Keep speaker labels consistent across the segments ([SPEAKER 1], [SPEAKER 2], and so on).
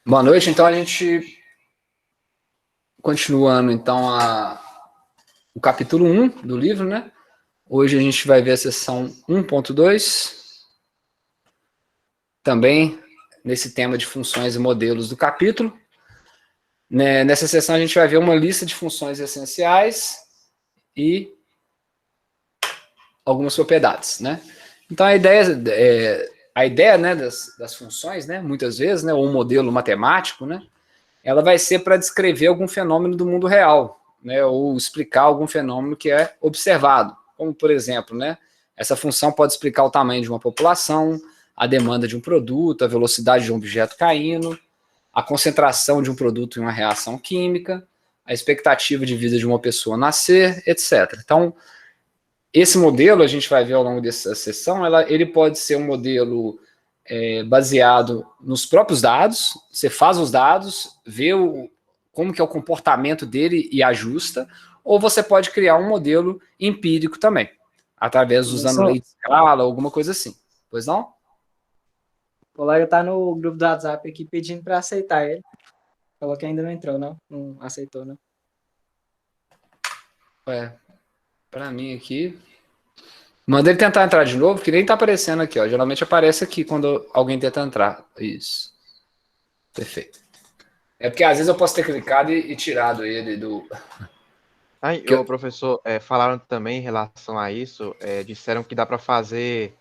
[SPEAKER 1] Boa noite, então a gente continuando então o capítulo 1 do livro, né? Hoje a gente vai ver a seção 1.2, também nesse tema de funções e modelos do capítulo. Nessa seção a gente vai ver uma lista de funções essenciais e algumas propriedades, né? Então a ideia né, das funções, né, muitas vezes, né, ou um modelo matemático, né, ela vai ser para descrever algum fenômeno do mundo real, né, ou explicar algum fenômeno que é observado. Como, por exemplo, né, essa função pode explicar o tamanho de uma população, a demanda de um produto, a velocidade de um objeto caindo, a concentração de um produto em uma reação química, a expectativa de vida de uma pessoa nascer, etc. Então, esse modelo, a gente vai ver ao longo dessa sessão, ele pode ser um modelo baseado nos próprios dados, você faz os dados, vê como que é o comportamento dele e ajusta, ou você pode criar um modelo empírico também, através usando lei de escala, alguma coisa assim. Pois não?
[SPEAKER 2] O colega tá no grupo do WhatsApp aqui pedindo para aceitar ele. Falou que ainda não entrou, não. Não aceitou, não.
[SPEAKER 1] Para mim aqui... Manda ele tentar entrar de novo, que nem tá aparecendo aqui, ó. Geralmente aparece aqui quando alguém tenta entrar. Isso. Perfeito. É porque às vezes eu posso ter clicado e tirado ele do...
[SPEAKER 3] Aí, o professor, falaram também em relação a isso, disseram que dá para fazer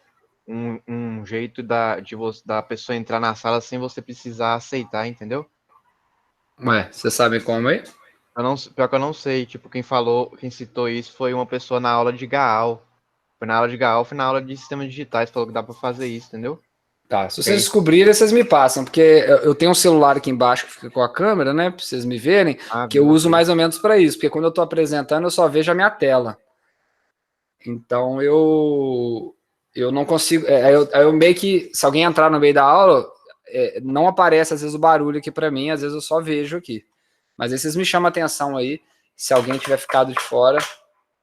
[SPEAKER 3] um jeito da pessoa entrar na sala sem você precisar aceitar, entendeu?
[SPEAKER 1] Ué, você sabe como aí?
[SPEAKER 3] Pior que eu não sei, tipo, quem citou isso foi uma pessoa na aula de GAAL. Foi na aula de GAAL, foi na aula de sistemas digitais, falou que dá para fazer isso, entendeu?
[SPEAKER 1] Tá, se vocês descobrirem, vocês me passam, porque eu tenho um celular aqui embaixo que fica com a câmera, né, para vocês me verem, que eu uso mais ou menos para isso, porque quando eu estou apresentando eu só vejo a minha tela. Então eu não consigo, eu meio que, se alguém entrar no meio da aula, não aparece às vezes o barulho aqui para mim, às vezes eu só vejo aqui. Mas aí vocês me chamam a atenção aí, se alguém tiver ficado de fora,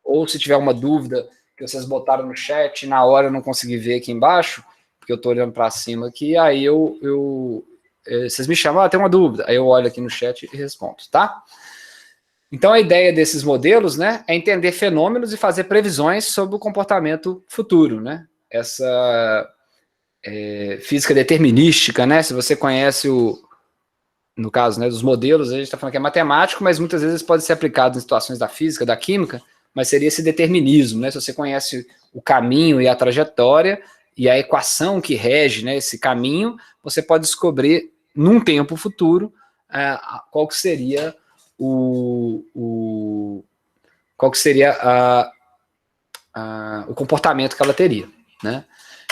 [SPEAKER 1] ou se tiver uma dúvida que vocês botaram no chat, na hora eu não consegui ver aqui embaixo, porque eu tô olhando para cima aqui, aí vocês me chamam, tem uma dúvida, aí eu olho aqui no chat e respondo, tá? Então a ideia desses modelos, né, é entender fenômenos e fazer previsões sobre o comportamento futuro, né? Essa física determinística, né? Se você conhece no caso, né, dos modelos, a gente está falando que é matemático, mas muitas vezes pode ser aplicado em situações da física, da química, mas seria esse determinismo, né? Se você conhece o caminho e a trajetória e a equação que rege, né, esse caminho, você pode descobrir num tempo futuro qual que seria o comportamento que ela teria, né?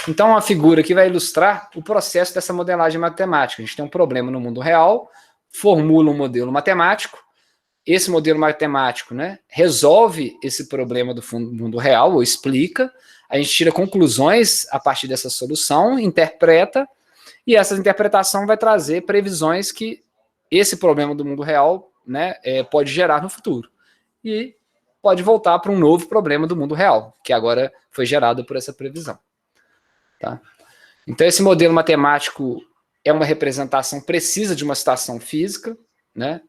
[SPEAKER 1] Então, a figura aqui vai ilustrar o processo dessa modelagem matemática. A gente tem um problema no mundo real, formula um modelo matemático, esse modelo matemático, né, resolve esse problema do mundo real, ou explica, a gente tira conclusões a partir dessa solução, interpreta, e essa interpretação vai trazer previsões que esse problema do mundo real, né, pode gerar no futuro. E pode voltar para um novo problema do mundo real, que agora foi gerado por essa previsão. Tá? Então, esse modelo matemático é uma representação precisa de uma situação física, né?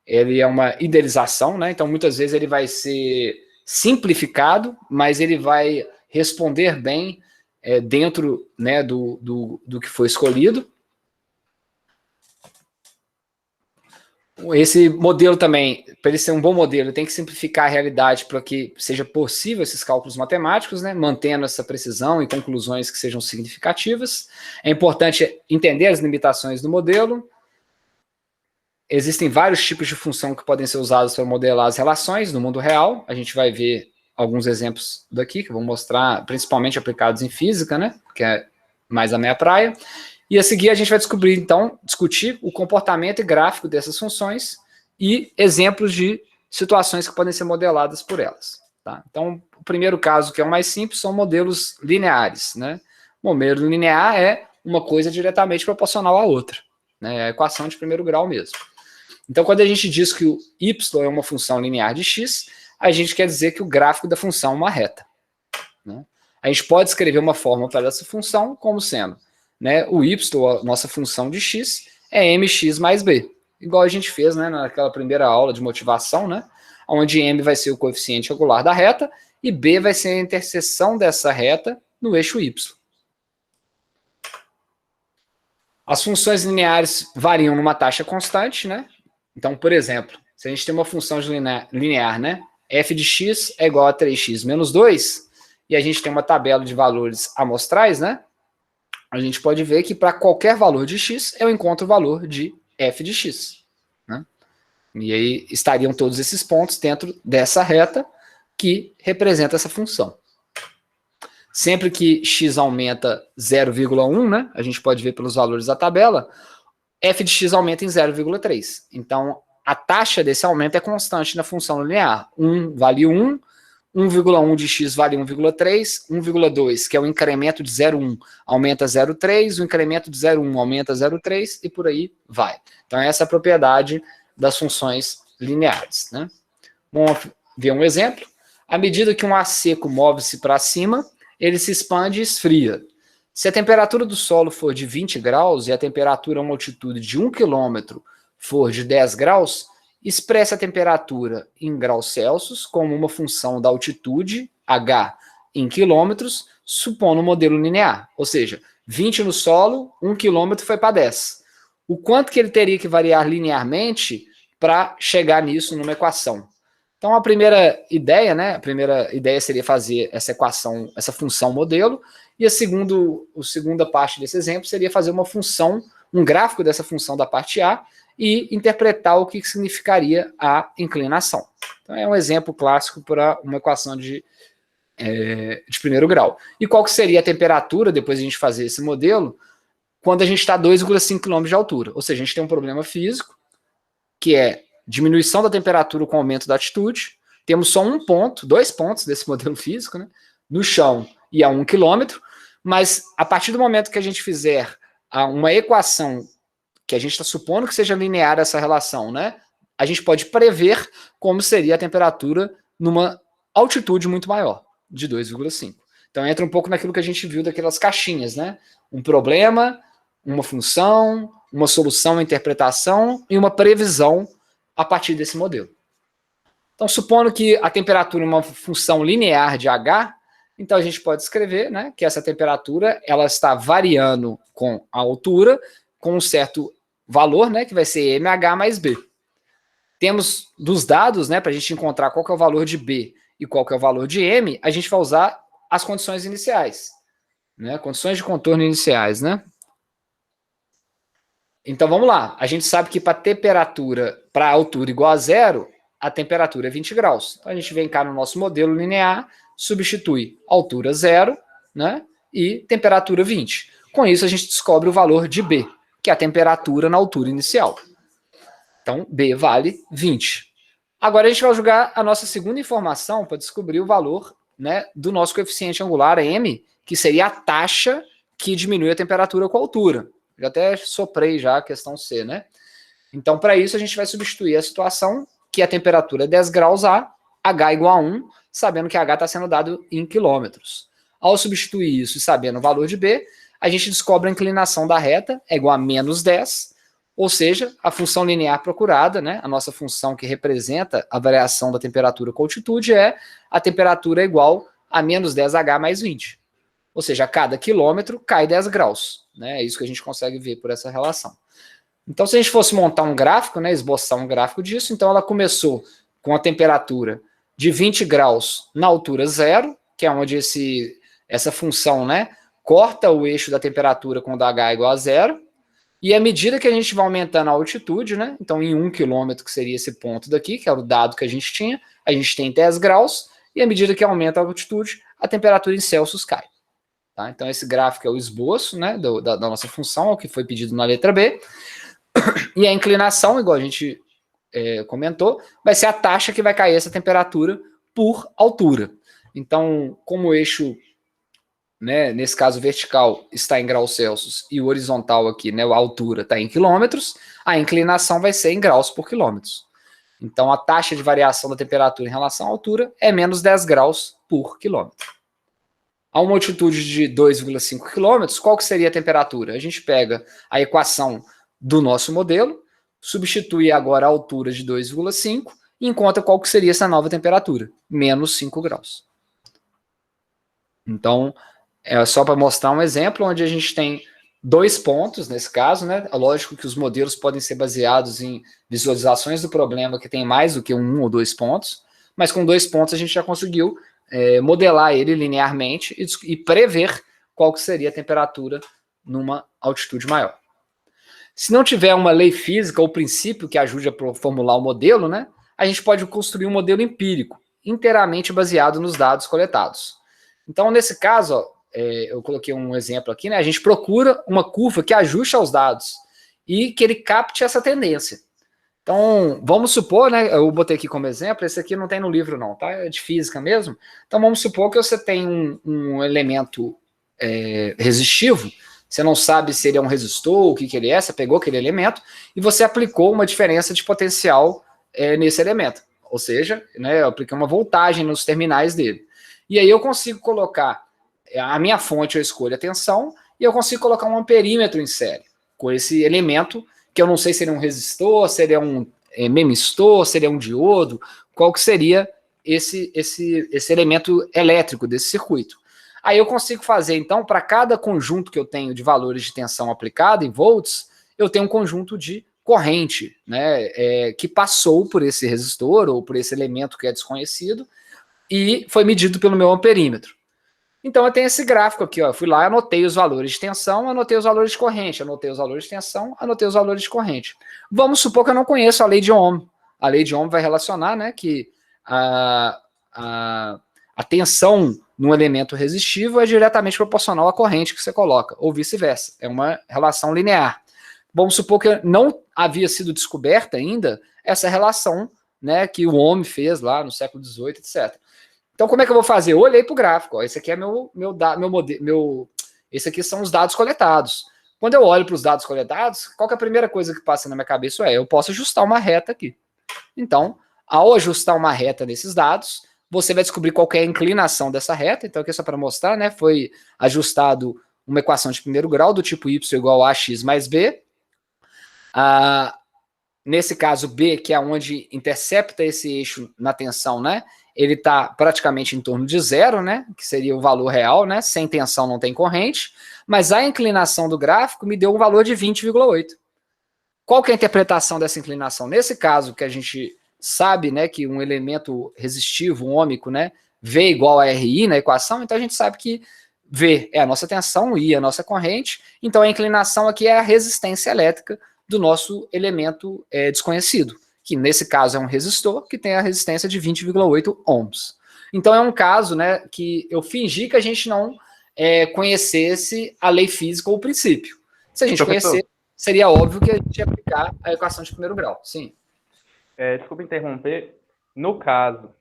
[SPEAKER 1] Ele é uma idealização, né? Então, muitas vezes ele vai ser simplificado, mas ele vai responder bem dentro, né, do que foi escolhido. Esse modelo também, para ele ser um bom modelo, ele tem que simplificar a realidade para que seja possível esses cálculos matemáticos, né, mantendo essa precisão e conclusões que sejam significativas. É importante entender as limitações do modelo. Existem vários tipos de função que podem ser usados para modelar as relações no mundo real. A gente vai ver alguns exemplos daqui, que eu vou mostrar, principalmente aplicados em física, né, que é mais a minha praia. E a seguir a gente vai descobrir, então, discutir o comportamento e gráfico dessas funções e exemplos de situações que podem ser modeladas por elas. Tá? Então, o primeiro caso, que é o mais simples, são modelos lineares. Né? O modelo linear é uma coisa diretamente proporcional à outra. Né? É a equação de primeiro grau mesmo. Então, quando a gente diz que o y é uma função linear de x, a gente quer dizer que o gráfico da função é uma reta. Né? A gente pode escrever uma fórmula para essa função como sendo, né, o y, a nossa função de x, é mx mais b. Igual a gente fez, né, naquela primeira aula de motivação, né, onde m vai ser o coeficiente angular da reta e b vai ser a interseção dessa reta no eixo y. As funções lineares variam numa taxa constante, né? Então, por exemplo, se a gente tem uma função linear, né, f de x é igual a 3x menos 2, e a gente tem uma tabela de valores amostrais, né? A gente pode ver que para qualquer valor de x, eu encontro o valor de f de x. Né? E aí estariam todos esses pontos dentro dessa reta que representa essa função. Sempre que x aumenta 0,1, né, a gente pode ver pelos valores da tabela, f de x aumenta em 0,3. Então, a taxa desse aumento é constante na função linear. 1 vale 1, 1,1 de x vale 1,3, 1,2, que é o incremento de 0,1, aumenta 0,3, o incremento de 0,1 aumenta 0,3 e por aí vai. Então, essa é a propriedade das funções lineares. Né? Vamos ver um exemplo. À medida que um ar seco move-se para cima, ele se expande e esfria. Se a temperatura do solo for de 20 graus e a temperatura a uma altitude de 1 quilômetro for de 10 graus, expressa a temperatura em graus Celsius como uma função da altitude, h, em quilômetros, supondo um modelo linear. Ou seja, 20 no solo, 1 quilômetro foi para 10. O quanto que ele teria que variar linearmente para chegar nisso numa equação? Então, a primeira ideia, né? A primeira ideia seria fazer essa equação, essa função modelo, e a segunda parte desse exemplo seria fazer uma função, um gráfico dessa função da parte A e interpretar o que significaria a inclinação. Então, é um exemplo clássico para uma equação de primeiro grau. E qual que seria a temperatura, depois de a gente fazer esse modelo, quando a gente está a 2,5 km de altura? Ou seja, a gente tem um problema físico, que é diminuição da temperatura com aumento da altitude. Temos só dois pontos desse modelo físico, né? No chão e a 1 km, mas a partir do momento que a gente fizer uma equação que a gente está supondo que seja linear essa relação, né? A gente pode prever como seria a temperatura numa altitude muito maior, de 2,5. Então entra um pouco naquilo que a gente viu daquelas caixinhas, né? Um problema, uma função, uma solução, uma interpretação e uma previsão a partir desse modelo. Então, supondo que a temperatura é uma função linear de H, então a gente pode escrever, né, que essa temperatura ela está variando com a altura, com um certo valor, né, que vai ser mh mais b. Temos dos dados, né, para a gente encontrar qual que é o valor de b e qual que é o valor de m, a gente vai usar as condições iniciais, né, condições de contorno iniciais, né. Então, vamos lá. A gente sabe que para temperatura, para altura igual a zero, a temperatura é 20 graus. Então, a gente vem cá no nosso modelo linear, substitui altura zero, né, e temperatura 20. Com isso, a gente descobre o valor de B, que é a temperatura na altura inicial. Então, B vale 20. Agora, a gente vai jogar a nossa segunda informação para descobrir o valor, né, do nosso coeficiente angular, M, que seria a taxa que diminui a temperatura com a altura. Já até soprei já a questão C, né? Então, para isso, a gente vai substituir a situação que a temperatura é 10 graus A, H igual a 1, sabendo que H está sendo dado em quilômetros. Ao substituir isso e sabendo o valor de B, a gente descobre a inclinação da reta é igual a menos 10, ou seja, a função linear procurada, né, a nossa função que representa a variação da temperatura com altitude é a temperatura igual a menos 10H mais 20. Ou seja, a cada quilômetro cai 10 graus. Né? É isso que a gente consegue ver por essa relação. Então, se a gente fosse montar um gráfico, né, esboçar um gráfico disso, então ela começou com a temperatura de 20 graus na altura zero, que é onde essa função, né, corta o eixo da temperatura quando H é igual a zero, e à medida que a gente vai aumentando a altitude, né, então em 1 quilômetro, que seria esse ponto daqui, que era o dado que a gente tem 10 graus, e à medida que aumenta a altitude, a temperatura em Celsius cai. Tá? Então, esse gráfico é o esboço, né, da nossa função, é o que foi pedido na letra B. E a inclinação, igual a gente comentou, vai ser a taxa que vai cair essa temperatura por altura. Então, como o eixo, né, nesse caso vertical, está em graus Celsius e o horizontal aqui, né, a altura está em quilômetros, a inclinação vai ser em graus por quilômetros. Então, a taxa de variação da temperatura em relação à altura é menos 10 graus por quilômetro. A uma altitude de 2,5 km, qual que seria a temperatura? A gente pega a equação do nosso modelo, substitui agora a altura de 2,5 e encontra qual que seria essa nova temperatura, menos 5 graus. Então, é só para mostrar um exemplo onde a gente tem 2 pontos, nesse caso, né? É lógico que os modelos podem ser baseados em visualizações do problema que tem mais do que 1 ou 2 pontos, mas com 2 pontos a gente já conseguiu modelar ele linearmente e prever qual que seria a temperatura numa altitude maior. Se não tiver uma lei física ou princípio que ajude a formular o modelo, né, a gente pode construir um modelo empírico, inteiramente baseado nos dados coletados. Então, nesse caso, ó, eu coloquei um exemplo aqui, né, a gente procura uma curva que ajuste aos dados e que ele capte essa tendência. Então, vamos supor, né, eu botei aqui como exemplo, esse aqui não tem no livro não, tá? É de física mesmo. Então, vamos supor que você tem um elemento resistivo, você não sabe se ele é um resistor, o que ele é, você pegou aquele elemento e você aplicou uma diferença de potencial nesse elemento. Ou seja, né, eu apliquei uma voltagem nos terminais dele. E aí eu consigo colocar, a minha fonte eu escolho a tensão, e eu consigo colocar um amperímetro em série, com esse elemento, que eu não sei se ele é um resistor, se ele é um memistor, se ele é um diodo, qual que seria esse elemento elétrico desse circuito. Aí eu consigo fazer, então, para cada conjunto que eu tenho de valores de tensão aplicada em volts, eu tenho um conjunto de corrente, né, que passou por esse resistor ou por esse elemento que é desconhecido e foi medido pelo meu amperímetro. Então eu tenho esse gráfico aqui, ó, eu fui lá, anotei os valores de tensão, anotei os valores de corrente, anotei os valores de tensão, anotei os valores de corrente. Vamos supor que eu não conheço a lei de Ohm. A lei de Ohm vai relacionar, né, que a tensão num elemento resistivo é diretamente proporcional à corrente que você coloca, ou vice-versa. É uma relação linear. Vamos supor que não havia sido descoberta ainda essa relação, né, que o Ohm fez lá no século XVIII, etc. Então, como é que eu vou fazer? Eu olhei para o gráfico. Ó, esse aqui é meu modelo. Esse aqui são os dados coletados. Quando eu olho para os dados coletados, qual que é a primeira coisa que passa na minha cabeça? Eu posso ajustar uma reta aqui. Então, ao ajustar uma reta nesses dados, você vai descobrir qual que é a inclinação dessa reta. Então, aqui só para mostrar, né? Foi ajustado uma equação de primeiro grau do tipo y igual a ax mais b. Nesse caso, B, que é onde intercepta esse eixo na tensão, né? Ele está praticamente em torno de zero, né? Que seria o valor real, né? Sem tensão não tem corrente. Mas a inclinação do gráfico me deu um valor de 20,8. Qual que é a interpretação dessa inclinação? Nesse caso, que a gente sabe, né, que um elemento resistivo, um ômico, né, V igual a RI na equação, então a gente sabe que V é a nossa tensão, I é a nossa corrente, então a inclinação aqui é a resistência elétrica do nosso elemento desconhecido, que nesse caso é um resistor que tem a resistência de 20,8 ohms. Então é um caso, né, que eu fingi que a gente não conhecesse a lei física ou o princípio. Se a gente conhecer, seria óbvio que a gente ia aplicar a equação de primeiro grau. Sim.
[SPEAKER 4] Desculpa interromper. No caso,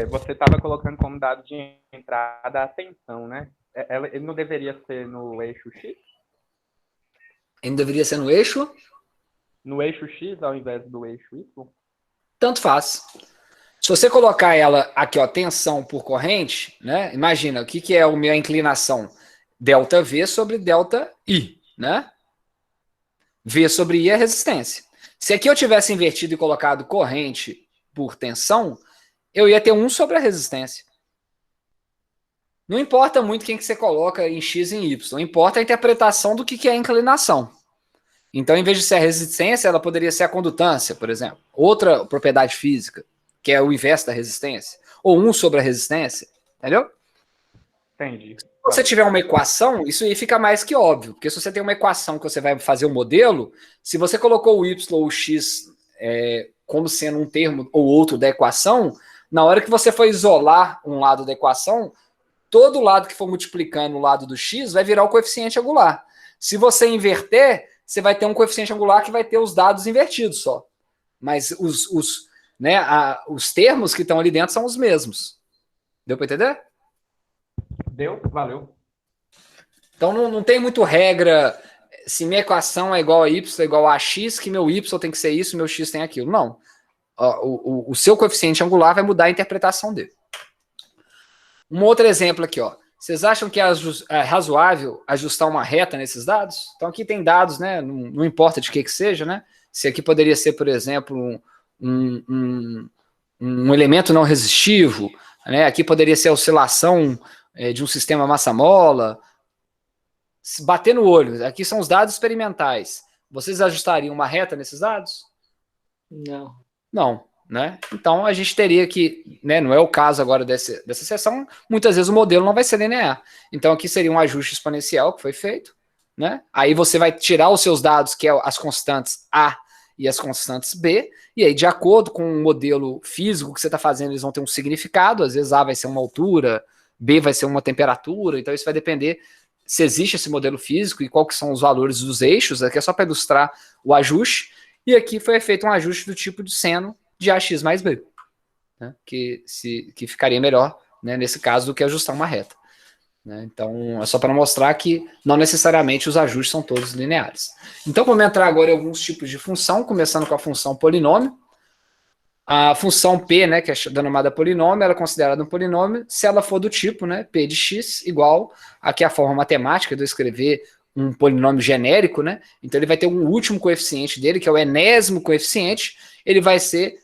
[SPEAKER 4] você estava colocando como dado de entrada a tensão, né? Ele não deveria ser no eixo X?
[SPEAKER 1] Ele deveria ser no eixo?
[SPEAKER 4] No eixo X ao invés do eixo Y?
[SPEAKER 1] Tanto faz. Se você colocar ela aqui, ó, tensão por corrente, né? Imagina, o que é a minha inclinação? Delta V sobre delta I, né? V sobre I é resistência. Se aqui eu tivesse invertido e colocado corrente por tensão, eu ia ter 1 sobre a resistência. Não importa muito quem que você coloca em X e em Y, importa a interpretação do que é a inclinação. Então, em vez de ser a resistência, ela poderia ser a condutância, por exemplo. Outra propriedade física, que é o inverso da resistência. Ou 1 sobre a resistência, entendeu?
[SPEAKER 4] Entendi.
[SPEAKER 1] Se você tiver uma equação, isso aí fica mais que óbvio, porque se você tem uma equação que você vai fazer um modelo, se você colocou o y ou o x como sendo um termo ou outro da equação, na hora que você for isolar um lado da equação, todo lado que for multiplicando o lado do x vai virar o coeficiente angular. Se você inverter, você vai ter um coeficiente angular que vai ter os dados invertidos só. Mas os termos que estão ali dentro são os mesmos. Deu para entender?
[SPEAKER 4] Deu? Valeu.
[SPEAKER 1] Então não tem muito regra, se minha equação é igual a y é igual a x, que meu y tem que ser isso, meu x tem aquilo. Não. O seu coeficiente angular vai mudar a interpretação dele. Um outro exemplo aqui, ó. Vocês acham que é razoável ajustar uma reta nesses dados? Então aqui tem dados, né? Não importa de que seja, né? Se aqui poderia ser, por exemplo, um elemento não resistivo, né? Aqui poderia ser a oscilação de um sistema massa-mola. Se bater no olho, aqui são os dados experimentais. Vocês ajustariam uma reta nesses dados?
[SPEAKER 2] Não.
[SPEAKER 1] Não, né? Então a gente teria que, né, não é o caso agora dessa seção, muitas vezes o modelo não vai ser linear. Então aqui seria um ajuste exponencial que foi feito, né? Aí você vai tirar os seus dados, que é as constantes A e as constantes B, e aí de acordo com o modelo físico que você está fazendo, eles vão ter um significado, às vezes A vai ser uma altura, B vai ser uma temperatura, então isso vai depender se existe esse modelo físico e qual que são os valores dos eixos, aqui é só para ilustrar o ajuste, e aqui foi feito um ajuste do tipo de seno de AX mais B, né, que ficaria melhor, né, nesse caso do que ajustar uma reta. Né? Então, é só para mostrar que não necessariamente os ajustes são todos lineares. Então, vamos entrar agora em alguns tipos de função, começando com a função polinômio. A função P, né, que é denominada polinômio, ela é considerada um polinômio se ela for do tipo, né, P de x igual, aqui a forma matemática de eu escrever um polinômio genérico, né, então ele vai ter um último coeficiente dele, que é o enésimo coeficiente, ele vai ser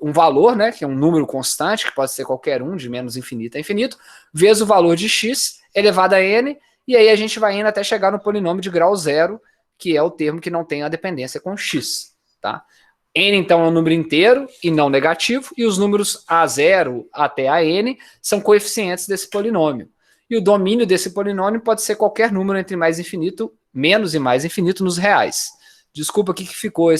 [SPEAKER 1] um valor, né, que é um número constante, que pode ser qualquer um, de menos infinito a infinito, vezes o valor de x elevado a n, e aí a gente vai indo até chegar no polinômio de grau zero, que é o termo que não tem a dependência com x, tá? N, então, é um número inteiro e não negativo, e os números A0 até a n são coeficientes desse polinômio. E o domínio desse polinômio pode ser qualquer número entre mais infinito, menos e mais infinito nos reais. Desculpa aqui que ficou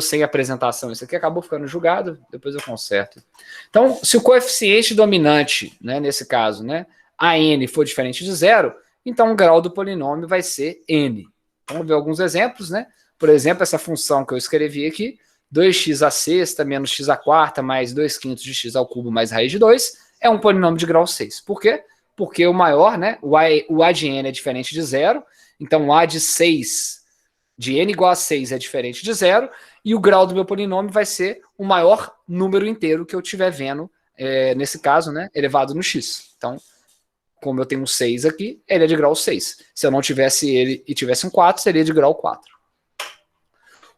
[SPEAKER 1] sem apresentação. Isso aqui acabou ficando julgado, depois eu conserto. Então, se o coeficiente dominante, né, nesse caso, né, a n for diferente de zero, então o grau do polinômio vai ser n. Vamos ver alguns exemplos, né? Por exemplo, essa função que eu escrevi aqui, 2x à sexta menos x à quarta mais 2/5 de x ao cubo mais raiz de 2, é um polinômio de grau 6. Por quê? Porque o maior, né, o a de n é diferente de zero, então o a de 6, de n igual a 6 é diferente de zero, e o grau do meu polinômio vai ser o maior número inteiro que eu estiver vendo, nesse caso, né, elevado no x. Então, como eu tenho um 6 aqui, ele é de grau 6. Se eu não tivesse ele e tivesse um 4, seria de grau 4.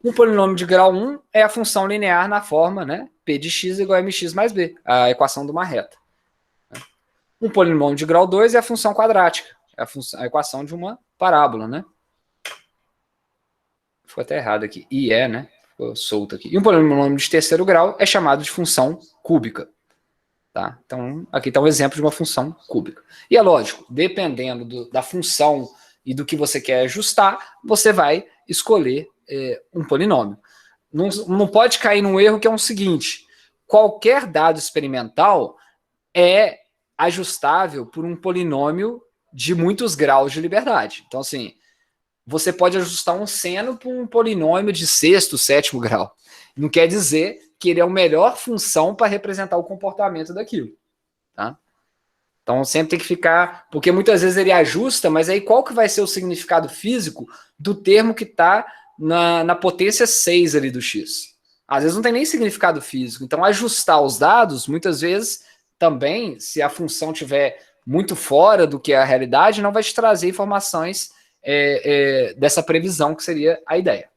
[SPEAKER 1] Um polinômio de grau 1 é a função linear na forma, né, p de x igual a mx mais b, a equação de uma reta. Um polinômio de grau 2 é a função quadrática, é a equação de uma parábola, né? Ficou até errado aqui. I é, né? Ficou solto aqui. E um polinômio de terceiro grau é chamado de função cúbica. Tá? Então, aqui está um exemplo de uma função cúbica. E é lógico, dependendo da função e do que você quer ajustar, você vai escolher um polinômio. Não pode cair num erro que é o seguinte: qualquer dado experimental é ajustável por um polinômio de muitos graus de liberdade. Então, assim, você pode ajustar um seno por um polinômio de sexto, sétimo grau. Não quer dizer que ele é a melhor função para representar o comportamento daquilo. Tá? Então, sempre tem que ficar... Porque muitas vezes ele ajusta, mas aí qual que vai ser o significado físico do termo que está na potência 6 ali do x? Às vezes não tem nem significado físico. Então, ajustar os dados, muitas vezes, também, se a função estiver muito fora do que é a realidade, não vai te trazer informações dessa previsão, que seria a ideia.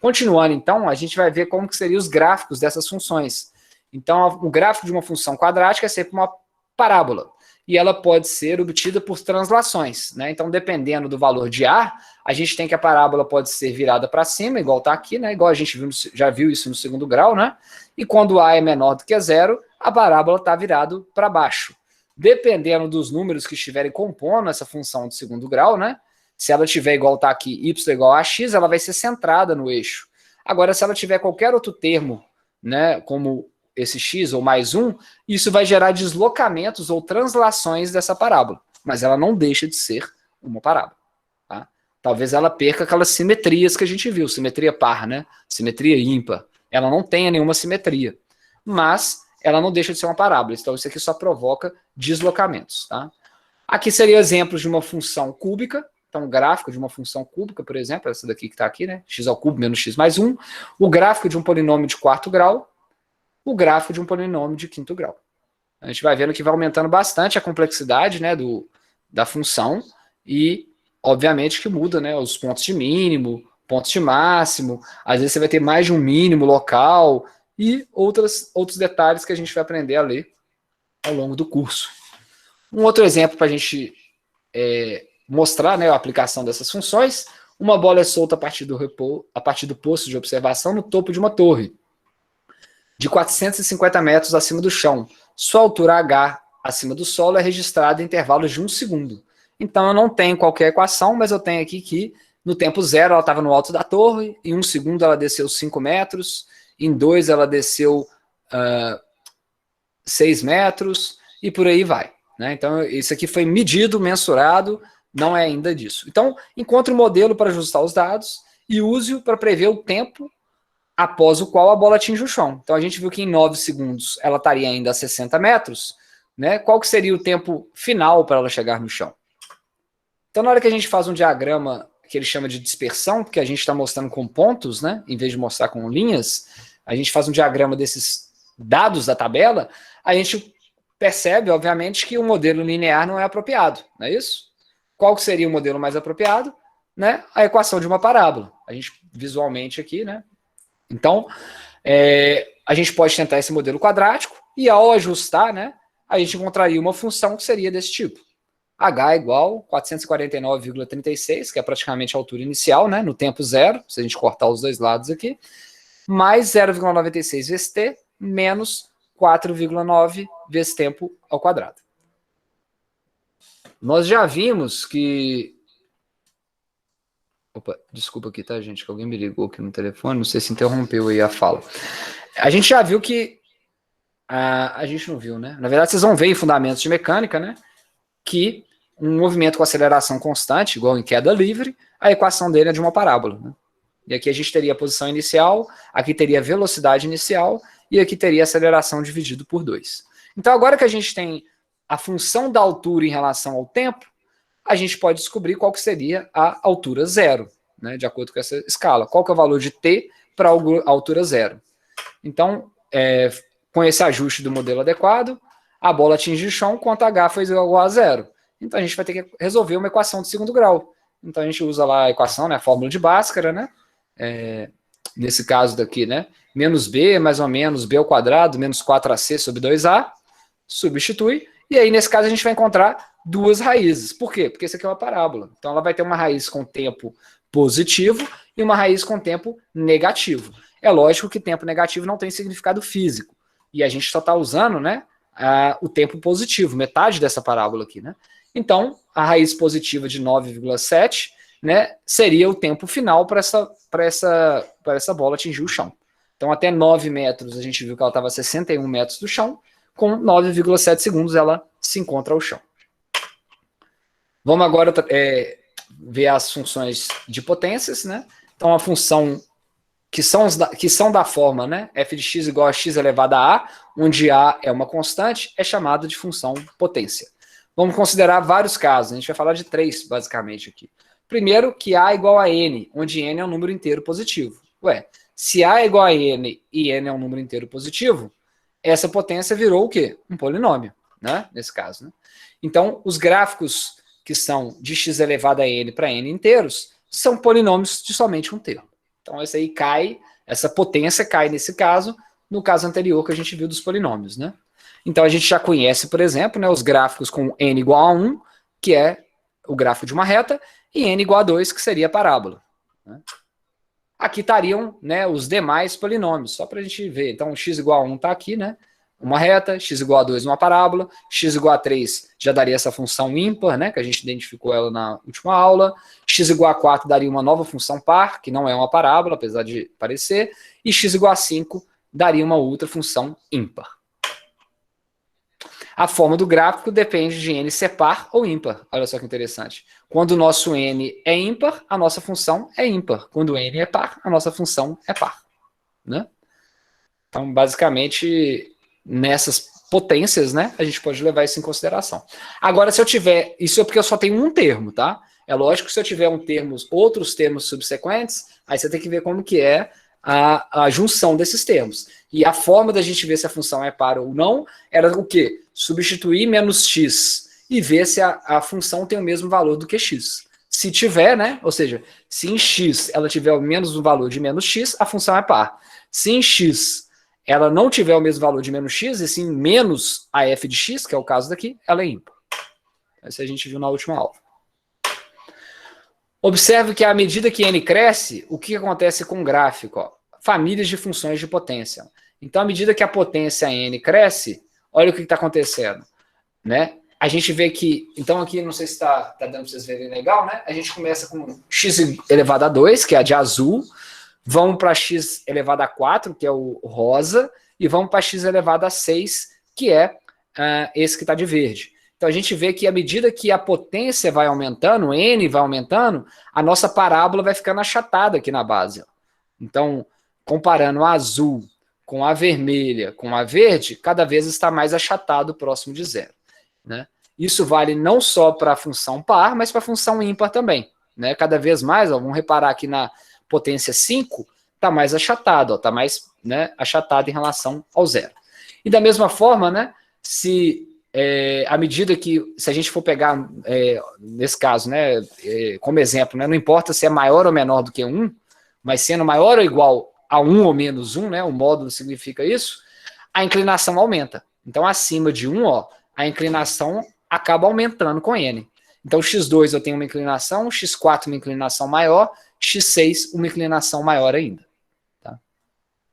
[SPEAKER 1] Continuando, então, a gente vai ver como que seriam os gráficos dessas funções. Então, o gráfico de uma função quadrática é sempre uma parábola. E ela pode ser obtida por translações, né? Então, dependendo do valor de A, a gente tem que a parábola pode ser virada para cima, igual está aqui, né? Igual a gente já viu isso no segundo grau, né? E quando A é menor do que zero, a parábola está virada para baixo. Dependendo dos números que estiverem compondo essa função de segundo grau, né? Se ela tiver igual está aqui, y igual a x, ela vai ser centrada no eixo. Agora, se ela tiver qualquer outro termo, né, como esse x ou mais 1, isso vai gerar deslocamentos ou translações dessa parábola. Mas ela não deixa de ser uma parábola. Tá? Talvez ela perca aquelas simetrias que a gente viu, simetria par, né? Simetria ímpar. Ela não tenha nenhuma simetria. Mas ela não deixa de ser uma parábola. Então, isso aqui só provoca deslocamentos. Tá? Aqui seria exemplos de uma função cúbica. Então, o gráfico de uma função cúbica, por exemplo, essa daqui que está aqui, né? X ao cubo menos x mais 1. O gráfico de um polinômio de quarto grau. O gráfico de um polinômio de quinto grau. A gente vai vendo que vai aumentando bastante a complexidade, né, da função e, obviamente, que muda, né, os pontos de mínimo, pontos de máximo, às vezes você vai ter mais de um mínimo local e outros detalhes que a gente vai aprender a ler ao longo do curso. Um outro exemplo para a gente mostrar, né, a aplicação dessas funções: uma bola é solta a partir do posto de observação no topo de uma torre, de 450 metros acima do chão. Sua altura h acima do solo é registrada em intervalos de 1 segundo. Então, eu não tenho qualquer equação, mas eu tenho aqui que no tempo 0 ela estava no alto da torre, em 1 segundo ela desceu 5 metros, em 2 ela desceu 6 metros, e por aí vai. Né? Então, isso aqui foi medido, mensurado, não é ainda disso. Então, encontre um modelo para ajustar os dados e use-o para prever o tempo após o qual a bola atinge o chão. Então, a gente viu que em 9 segundos ela estaria ainda a 60 metros, né? Qual que seria o tempo final para ela chegar no chão? Então, na hora que a gente faz um diagrama que ele chama de dispersão, porque a gente está mostrando com pontos, né? Em vez de mostrar com linhas, a gente faz um diagrama desses dados da tabela, a gente percebe, obviamente, que o modelo linear não é apropriado, não é isso? Qual que seria o modelo mais apropriado? Né? A equação de uma parábola. A gente, visualmente aqui, né? Então, a gente pode tentar esse modelo quadrático e, ao ajustar, né, a gente encontraria uma função que seria desse tipo. H igual 449,36, que é praticamente a altura inicial, né, no tempo 0, se a gente cortar os dois lados aqui, mais 0,96 vezes t, menos 4,9 vezes tempo ao quadrado. Nós já vimos que... Opa, desculpa aqui, tá, gente? Que alguém me ligou aqui no telefone, não sei se interrompeu aí a fala. A gente já viu que... a gente não viu, né? Na verdade, vocês vão ver em fundamentos de mecânica, né? Que um movimento com aceleração constante, igual em queda livre, a equação dele é de uma parábola, né? E aqui a gente teria a posição inicial, aqui teria a velocidade inicial, e aqui teria a aceleração dividido por 2. Então, agora que a gente tem a função da altura em relação ao tempo, a gente pode descobrir qual que seria a altura 0, né, de acordo com essa escala. Qual que é o valor de t para a altura 0. Então, com esse ajuste do modelo adequado, a bola atinge o chão quanto h foi igual a 0. Então, a gente vai ter que resolver uma equação de segundo grau. Então, a gente usa lá a equação, né, a fórmula de Bhaskara, né? Nesse caso daqui, né? Menos b mais ou menos b ao quadrado, menos 4ac sobre 2a, substitui, e aí, nesse caso, a gente vai encontrar duas raízes. Por quê? Porque isso aqui é uma parábola. Então, ela vai ter uma raiz com tempo positivo e uma raiz com tempo negativo. É lógico que tempo negativo não tem significado físico. E a gente só está usando, né, o tempo positivo, metade dessa parábola aqui, né? Então, a raiz positiva de 9,7, né, seria o tempo final para essa bola atingir o chão. Então, até 9 metros, a gente viu que ela estava a 61 metros do chão, com 9,7 segundos ela se encontra ao chão. Vamos agora ver as funções de potências, né? Então, a função que são da forma, né, f de x igual a x elevado a a, onde a é uma constante, é chamada de função potência. Vamos considerar vários casos, a gente vai falar de 3, basicamente, aqui. Primeiro, que a é igual a n, onde n é um número inteiro positivo. Ué, se a é igual a n e n é um número inteiro positivo, essa potência virou o quê? Um polinômio, né? Nesse caso, né? Então, os gráficos que são de x elevado a n para n inteiros são polinômios de somente um termo. Então, essa aí cai, essa potência cai nesse caso, no caso anterior que a gente viu dos polinômios, né? Então, a gente já conhece, por exemplo, né, os gráficos com n igual a 1, que é o gráfico de uma reta, e n igual a 2, que seria a parábola, né? Aqui estariam, né, os demais polinômios, só para a gente ver. Então, x igual a 1 está aqui, né? Uma reta, x igual a 2 uma parábola, x igual a 3 já daria essa função ímpar, né, que a gente identificou ela na última aula, x igual a 4 daria uma nova função par, que não é uma parábola, apesar de parecer, e x igual a 5 daria uma outra função ímpar. A forma do gráfico depende de n ser par ou ímpar. Olha só que interessante. Quando o nosso n é ímpar, a nossa função é ímpar. Quando n é par, a nossa função é par, né? Então, basicamente, nessas potências, né, a gente pode levar isso em consideração. Agora, se eu tiver... Isso é porque eu só tenho um termo, tá? É lógico que se eu tiver outros termos subsequentes, aí você tem que ver como que é a junção desses termos. E a forma da gente ver se a função é par ou não era o quê? substituir menos x e ver se a função tem o mesmo valor do que x. Se tiver, né? Ou seja, se em x ela tiver o menos um valor de menos x, a função é par. Se em x ela não tiver o mesmo valor de menos x, e sim menos a f de x, que é o caso daqui, ela é ímpar. Isso a gente viu na última aula. Observe que à medida que n cresce, o que acontece com o gráfico? Ó? Famílias de funções de potência. Então, à medida que a potência n cresce, olha o que está acontecendo. Né? A gente vê que... Então, aqui, não sei se está dando para vocês verem legal, né? A gente começa com x elevado a 2, que é a de azul, vamos para x elevado a 4, que é o rosa, e vamos para x elevado a 6, que é esse que está de verde. Então, a gente vê que à medida que a potência vai aumentando, o n vai aumentando, a nossa parábola vai ficando achatada aqui na base. Ó. Então, comparando a azul com a vermelha com a verde, cada vez está mais achatado próximo de zero. Né? Isso vale não só para a função par, mas para a função ímpar também. Né? Cada vez mais, ó, vamos reparar aqui na potência 5, está mais achatado, está mais, né, achatado em relação ao zero. E da mesma forma, né, à medida que, se a gente for pegar, nesse caso, né, como exemplo, né, não importa se é maior ou menor do que 1, mas sendo maior ou igual a 1 ou menos 1, né, o módulo significa isso, a inclinação aumenta. Então, acima de 1, ó, a inclinação acaba aumentando com n. Então, x2 eu tenho uma inclinação, x4 uma inclinação maior, x6 uma inclinação maior ainda. Tá?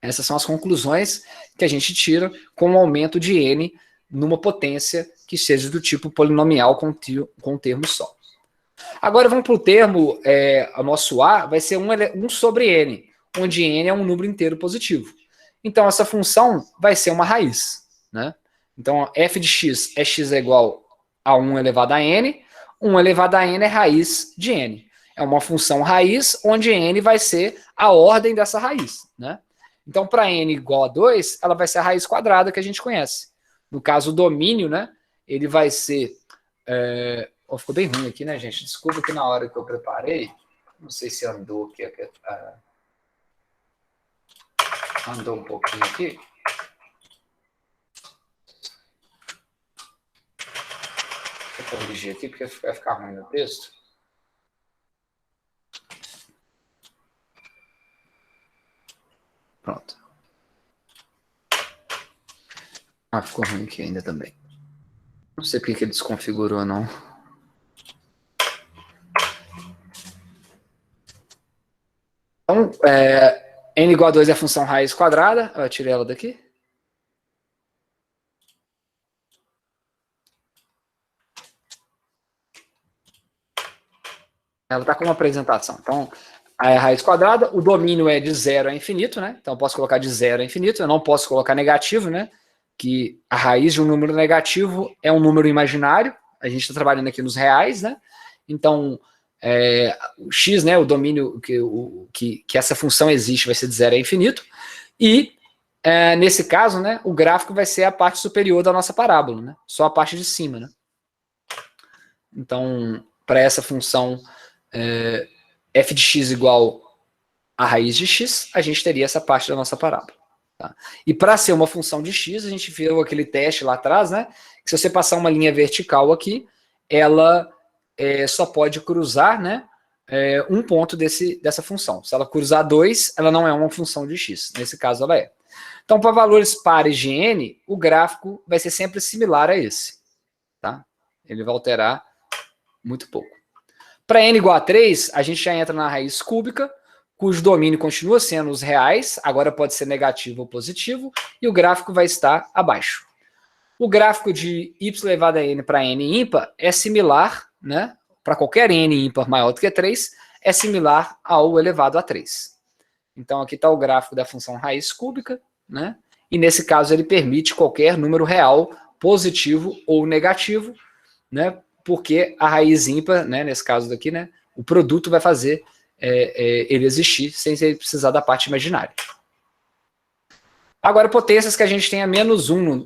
[SPEAKER 1] Essas são as conclusões que a gente tira com o aumento de n numa potência que seja do tipo polinomial com termo só. Agora vamos para o termo, o nosso A vai ser 1 sobre n, onde n é um número inteiro positivo. Então essa função vai ser uma raiz. Né? Então f de x é igual a 1 elevado a n, 1 elevado a n é raiz de n. É uma função raiz, onde n vai ser a ordem dessa raiz. Né? Então para n igual a 2, ela vai ser a raiz quadrada que a gente conhece. No caso, o domínio, né, ele vai ser... ficou bem ruim aqui, né, gente? Desculpa que na hora que eu preparei, não sei se andou aqui, andou um pouquinho aqui. Deixa eu corrigir aqui, porque vai ficar ruim no texto. Pronto. Ficou ruim aqui ainda também. Não sei porque que ele desconfigurou, não. Então, n igual a 2 é a função raiz quadrada. Eu tirei ela daqui. Ela está com uma apresentação. Então, a raiz quadrada, o domínio é de 0 a infinito, né? Então, eu posso colocar de 0 a infinito. Eu não posso colocar negativo, né? Que a raiz de um número negativo é um número imaginário. A gente está trabalhando aqui nos reais, né? Então, o x, né, o domínio que essa função existe vai ser de 0 a infinito. E, nesse caso, né, o gráfico vai ser a parte superior da nossa parábola, né? Só a parte de cima, né? Então, para essa função f de x igual a raiz de x, a gente teria essa parte da nossa parábola. Tá? E para ser uma função de x, a gente viu aquele teste lá atrás, né? Que se você passar uma linha vertical aqui, ela só pode cruzar, né, um ponto dessa função. Se ela cruzar 2, ela não é uma função de x. Nesse caso, ela é. Então, para valores pares de n, o gráfico vai ser sempre similar a esse. Tá? Ele vai alterar muito pouco. Para n igual a 3, a gente já entra na raiz cúbica, cujo domínio continua sendo os reais, agora pode ser negativo ou positivo, e o gráfico vai estar abaixo. O gráfico de y elevado a n para n ímpar é similar, né, para qualquer n ímpar maior do que 3, é similar ao elevado a 3. Então aqui está o gráfico da função raiz cúbica, né, e nesse caso ele permite qualquer número real, positivo ou negativo, né, porque a raiz ímpar, né, nesse caso daqui, né, o produto vai fazer ele existir sem ele precisar da parte imaginária. Agora, potências que a gente tenha menos 1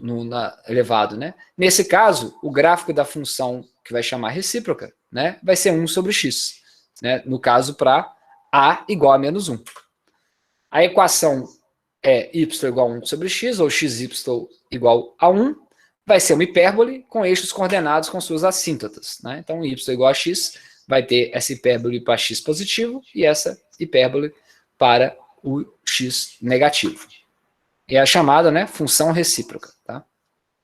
[SPEAKER 1] elevado, né? Nesse caso, o gráfico da função que vai chamar recíproca, né, vai ser 1 sobre x. Né? No caso, para a igual a menos 1. A equação é y igual a 1 sobre x, ou xy igual a 1, vai ser uma hipérbole com eixos coordenados com suas assíntotas, né? Então, y igual a x, vai ter essa hipérbole para x positivo e essa hipérbole para o x negativo. É a chamada, né, função recíproca, tá?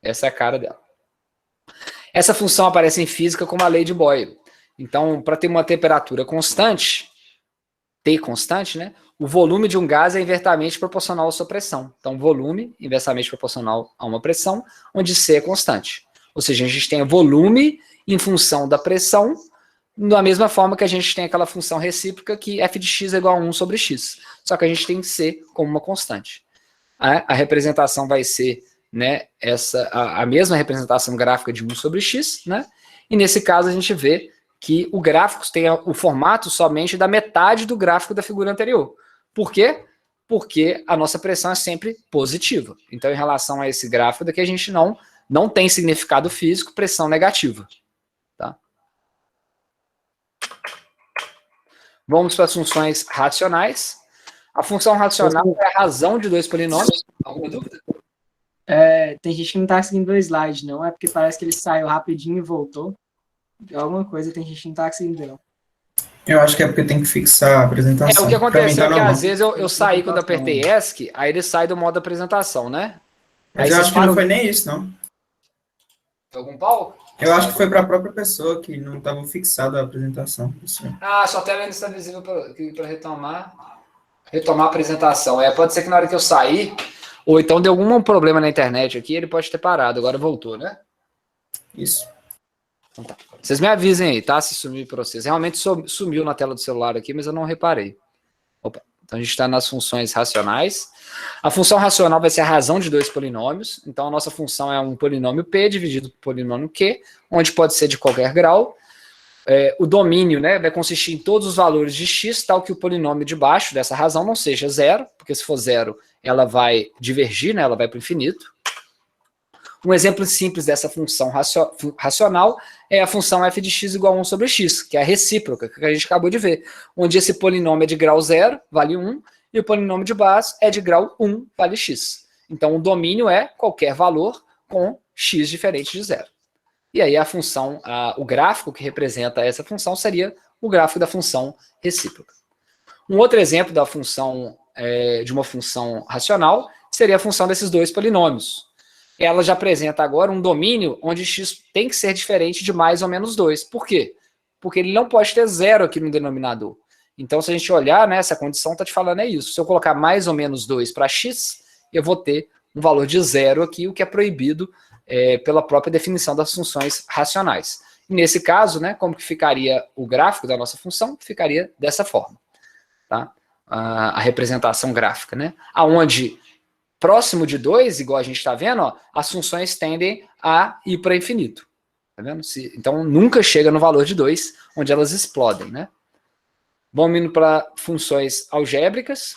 [SPEAKER 1] Essa é a cara dela. Essa função aparece em física como a lei de Boyle. Então, para ter uma temperatura constante, T constante, né, o volume de um gás é inversamente proporcional à sua pressão. Então, volume inversamente proporcional a uma pressão, onde C é constante. Ou seja, a gente tem o volume em função da pressão, da mesma forma que a gente tem aquela função recíproca que f de x é igual a 1 sobre x. Só que a gente tem C como uma constante. A representação vai ser, né, a mesma representação gráfica de 1 sobre x, né? E nesse caso a gente vê que o gráfico tem o formato somente da metade do gráfico da figura anterior. Por quê? Porque a nossa pressão é sempre positiva. Então, em relação a esse gráfico daqui, a gente não tem significado físico pressão negativa. Tá? Vamos para as funções racionais. A função racional é a razão de dois polinômios. Alguma dúvida?
[SPEAKER 2] Tem gente que não está seguindo o slide, não. É porque parece que ele saiu rapidinho e voltou. Alguma coisa, tem gente que não está seguindo, não.
[SPEAKER 5] Eu acho que é porque tem que fixar a apresentação.
[SPEAKER 1] O que aconteceu é que às vezes eu saí quando apertei ESC, aí ele sai do modo apresentação, né?
[SPEAKER 5] Mas eu acho que não foi nem isso, não.
[SPEAKER 1] Foi algum pau?
[SPEAKER 5] Eu acho que foi para a própria pessoa que não estava fixada a apresentação.
[SPEAKER 1] Sua tela ainda está visível para retomar a apresentação. Pode ser que na hora que eu sair, ou então deu algum problema na internet aqui, ele pode ter parado, agora voltou, né?
[SPEAKER 5] Isso.
[SPEAKER 1] Então tá. Vocês me avisem aí, tá? Se sumir para vocês. Realmente sumiu na tela do celular aqui, mas eu não reparei. Opa. Então a gente está nas funções racionais. A função racional vai ser a razão de dois polinômios. Então a nossa função é um polinômio P dividido por polinômio Q, onde pode ser de qualquer grau. O domínio, né, vai consistir em todos os valores de x, tal que o polinômio de baixo dessa razão não seja zero, porque se for zero, ela vai divergir, né, ela vai para o infinito. Um exemplo simples dessa função racional é a função f de x igual a 1 sobre x, que é a recíproca, que a gente acabou de ver, onde esse polinômio é de grau 0, vale 1, e o polinômio de base é de grau 1, vale x. Então, o domínio é qualquer valor com x diferente de 0. E aí a função, o gráfico que representa essa função seria o gráfico da função recíproca. Um outro exemplo da função, de uma função racional seria a função desses dois polinômios. Ela já apresenta agora um domínio onde x tem que ser diferente de mais ou menos 2. Por quê? Porque ele não pode ter zero aqui no denominador. Então, se a gente olhar, né, essa condição está te falando é isso. Se eu colocar mais ou menos 2 para x, eu vou ter um valor de zero aqui, o que é proibido pela própria definição das funções racionais. E nesse caso, né, como que ficaria o gráfico da nossa função? Ficaria dessa forma. Tá? A representação gráfica, né? Aonde próximo de 2, igual a gente está vendo, ó, as funções tendem a ir para infinito. Tá vendo? Então, nunca chega no valor de 2, onde elas explodem, né? Vamos indo para funções algébricas.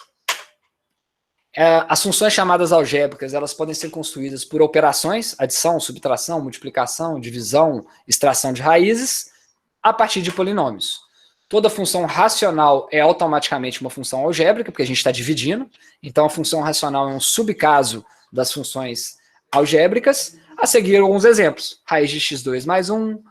[SPEAKER 1] As funções chamadas algébricas, elas podem ser construídas por operações, adição, subtração, multiplicação, divisão, extração de raízes, a partir de polinômios. Toda função racional é automaticamente uma função algébrica, porque a gente está dividindo. Então, a função racional é um subcaso das funções algébricas. A seguir, alguns exemplos. Raiz de x2 mais 1.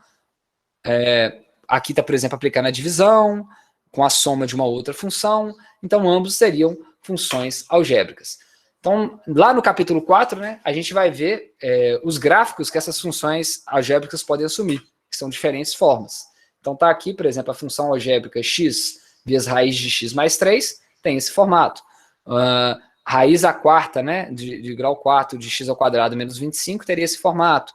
[SPEAKER 1] Aqui está, por exemplo, aplicando a divisão, com a soma de uma outra função. Então, ambos seriam funções algébricas. Então, lá no capítulo 4, né, a gente vai ver os gráficos que essas funções algébricas podem assumir, que são diferentes formas. Então, está aqui, por exemplo, a função algébrica x vezes raiz de x mais 3, tem esse formato. Raiz à quarta, né, de grau 4 de x ao quadrado menos 25, teria esse formato.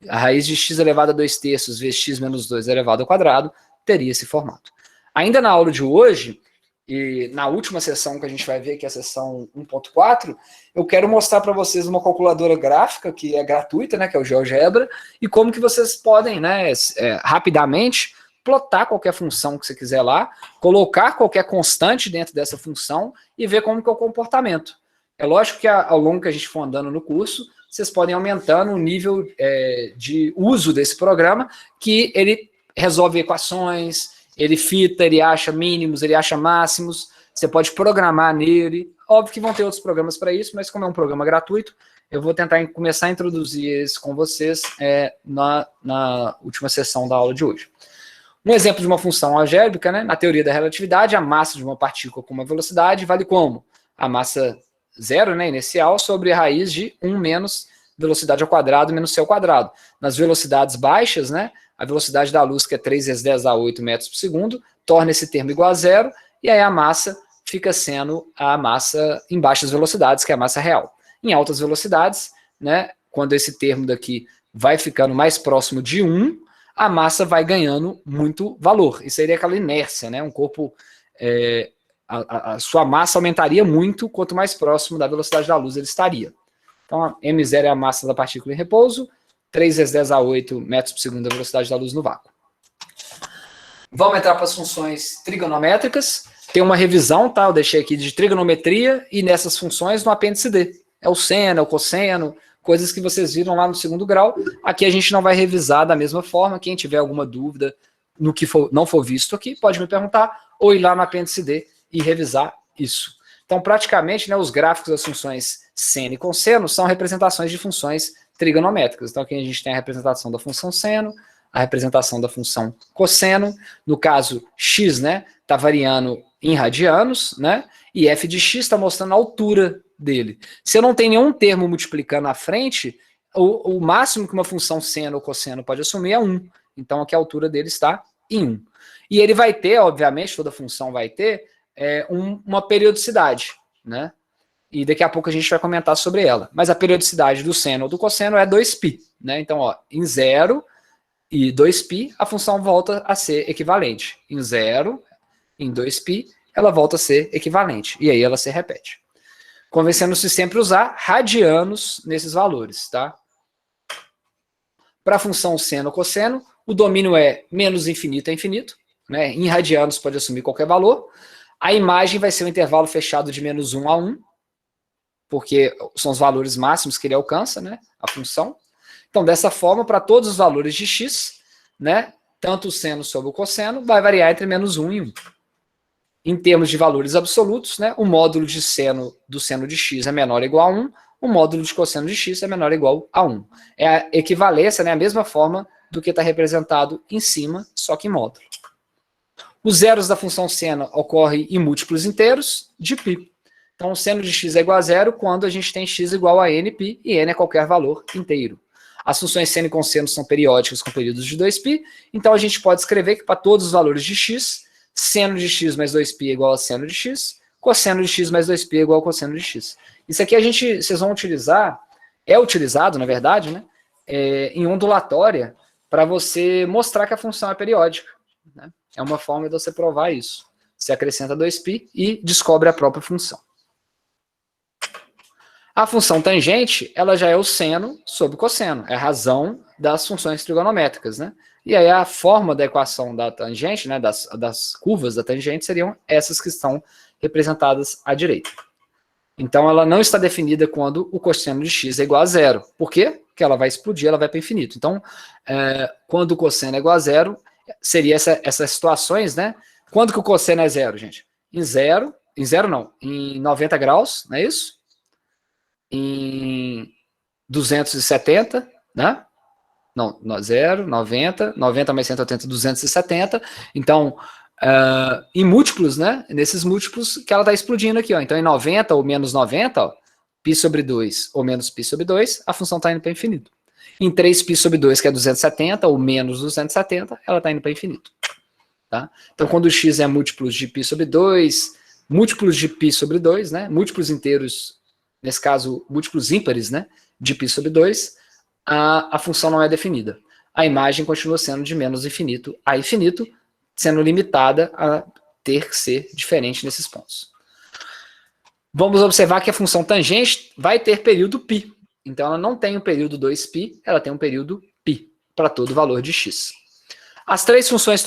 [SPEAKER 1] A raiz de x elevado a 2/3 vezes x menos 2 elevado ao quadrado, teria esse formato. Ainda na aula de hoje, e na última sessão que a gente vai ver, que é a sessão 1.4, eu quero mostrar para vocês uma calculadora gráfica, que é gratuita, né, que é o GeoGebra, e como que vocês podem, né, rapidamente plotar qualquer função que você quiser lá, colocar qualquer constante dentro dessa função e ver como que é o comportamento. É lógico que ao longo que a gente for andando no curso, vocês podem aumentando o nível de uso desse programa, que ele resolve equações, ele fita, ele acha mínimos, ele acha máximos, você pode programar nele. Óbvio que vão ter outros programas para isso, mas como é um programa gratuito, eu vou tentar começar a introduzir isso com vocês na última sessão da aula de hoje. Um exemplo de uma função algébrica, né? Na teoria da relatividade, a massa de uma partícula com uma velocidade vale como? A massa zero, né, inicial, sobre a raiz de 1 menos velocidade ao quadrado menos c ao quadrado. Nas velocidades baixas, né, a velocidade da luz, que é 3 vezes 10 a 8 metros por segundo, torna esse termo igual a zero, e aí a massa fica sendo a massa em baixas velocidades, que é a massa real. Em altas velocidades, né, quando esse termo daqui vai ficando mais próximo de 1, a massa vai ganhando muito valor. Isso seria aquela inércia, né? Um corpo, a sua massa aumentaria muito quanto mais próximo da velocidade da luz ele estaria. Então, a m0 é a massa da partícula em repouso, 3 vezes 10 a 8 metros por segundo a velocidade da luz no vácuo. Vamos entrar para as funções trigonométricas. Tem uma revisão, tá? Eu deixei aqui de trigonometria e nessas funções no apêndice D. É o seno, é o cosseno, coisas que vocês viram lá no segundo grau. Aqui a gente não vai revisar da mesma forma. Quem tiver alguma dúvida no que não for visto aqui, pode me perguntar ou ir lá no apêndice D e revisar isso. Então, praticamente, né, os gráficos das funções seno e cosseno são representações de funções trigonométricas. Então, aqui a gente tem a representação da função seno, a representação da função cosseno. No caso, x, né, está variando em radianos, né, e f de x está mostrando a altura dele. Se eu não tenho nenhum termo multiplicando à frente, o máximo que uma função seno ou cosseno pode assumir é 1. Então, aqui a altura dele está em 1. E ele vai ter, obviamente, toda função vai ter uma periodicidade, né? E daqui a pouco a gente vai comentar sobre ela. Mas a periodicidade do seno ou do cosseno é 2π, né? Então, ó, em 0 e 2π, a função volta a ser equivalente. Em 0, em 2π, ela volta a ser equivalente. E aí ela se repete. Convencendo-se sempre usar radianos nesses valores, tá? Para a função seno ou cosseno, o domínio é menos infinito a infinito, né? Em radianos pode assumir qualquer valor. A imagem vai ser um intervalo fechado de menos 1 a 1, porque são os valores máximos que ele alcança, né? A função. Então, dessa forma, para todos os valores de x, né? Tanto o seno sobre o cosseno vai variar entre menos 1 e 1. Em termos de valores absolutos, né, o módulo de seno do seno de x é menor ou igual a 1, o módulo de cosseno de x é menor ou igual a 1. É a equivalência, né, a mesma forma do que está representado em cima, só que em módulo. Os zeros da função seno ocorrem em múltiplos inteiros de π. Então, o seno de x é igual a zero quando a gente tem x igual a nπ, e n é qualquer valor inteiro. As funções seno e cosseno são periódicas com períodos de 2π, então a gente pode escrever que para todos os valores de x, seno de x mais 2π é igual a seno de x, cosseno de x mais 2π é igual a cosseno de x. Isso aqui vocês vão utilizar, é utilizado, na verdade, né, em ondulatória, para você mostrar que a função é periódica, né? É uma forma de você provar isso. Você acrescenta 2π e descobre a própria função. A função tangente, ela já é o seno sobre o cosseno, é a razão das funções trigonométricas, né? E aí a forma da equação da tangente, né, das curvas da tangente, seriam essas que estão representadas à direita. Então ela não está definida quando o cosseno de x é igual a zero. Por quê? Porque ela vai explodir, ela vai para o infinito. Então, quando o cosseno é igual a zero, seria essas situações, né? Quando que o cosseno é zero, gente? Em zero não, em 90 graus, não é isso? Em 270, né? Não, 0, 90, 90 mais 180, 270. Então, em múltiplos, né? Nesses múltiplos que ela está explodindo aqui, ó. Então, em 90 ou menos 90, ó, π sobre 2 ou menos π sobre 2, a função está indo para infinito. Em 3π sobre 2, que é 270, ou menos 270, ela está indo para infinito. Tá? Então, quando o x é múltiplos de π sobre 2, múltiplos de π sobre 2, né? Múltiplos inteiros, nesse caso, múltiplos ímpares, né? De π sobre 2, a função não é definida. A imagem continua sendo de menos infinito a infinito, sendo limitada a ter que ser diferente nesses pontos. Vamos observar que a função tangente vai ter período π. Então, ela não tem um período 2π, ela tem um período π, para todo valor de x. As três funções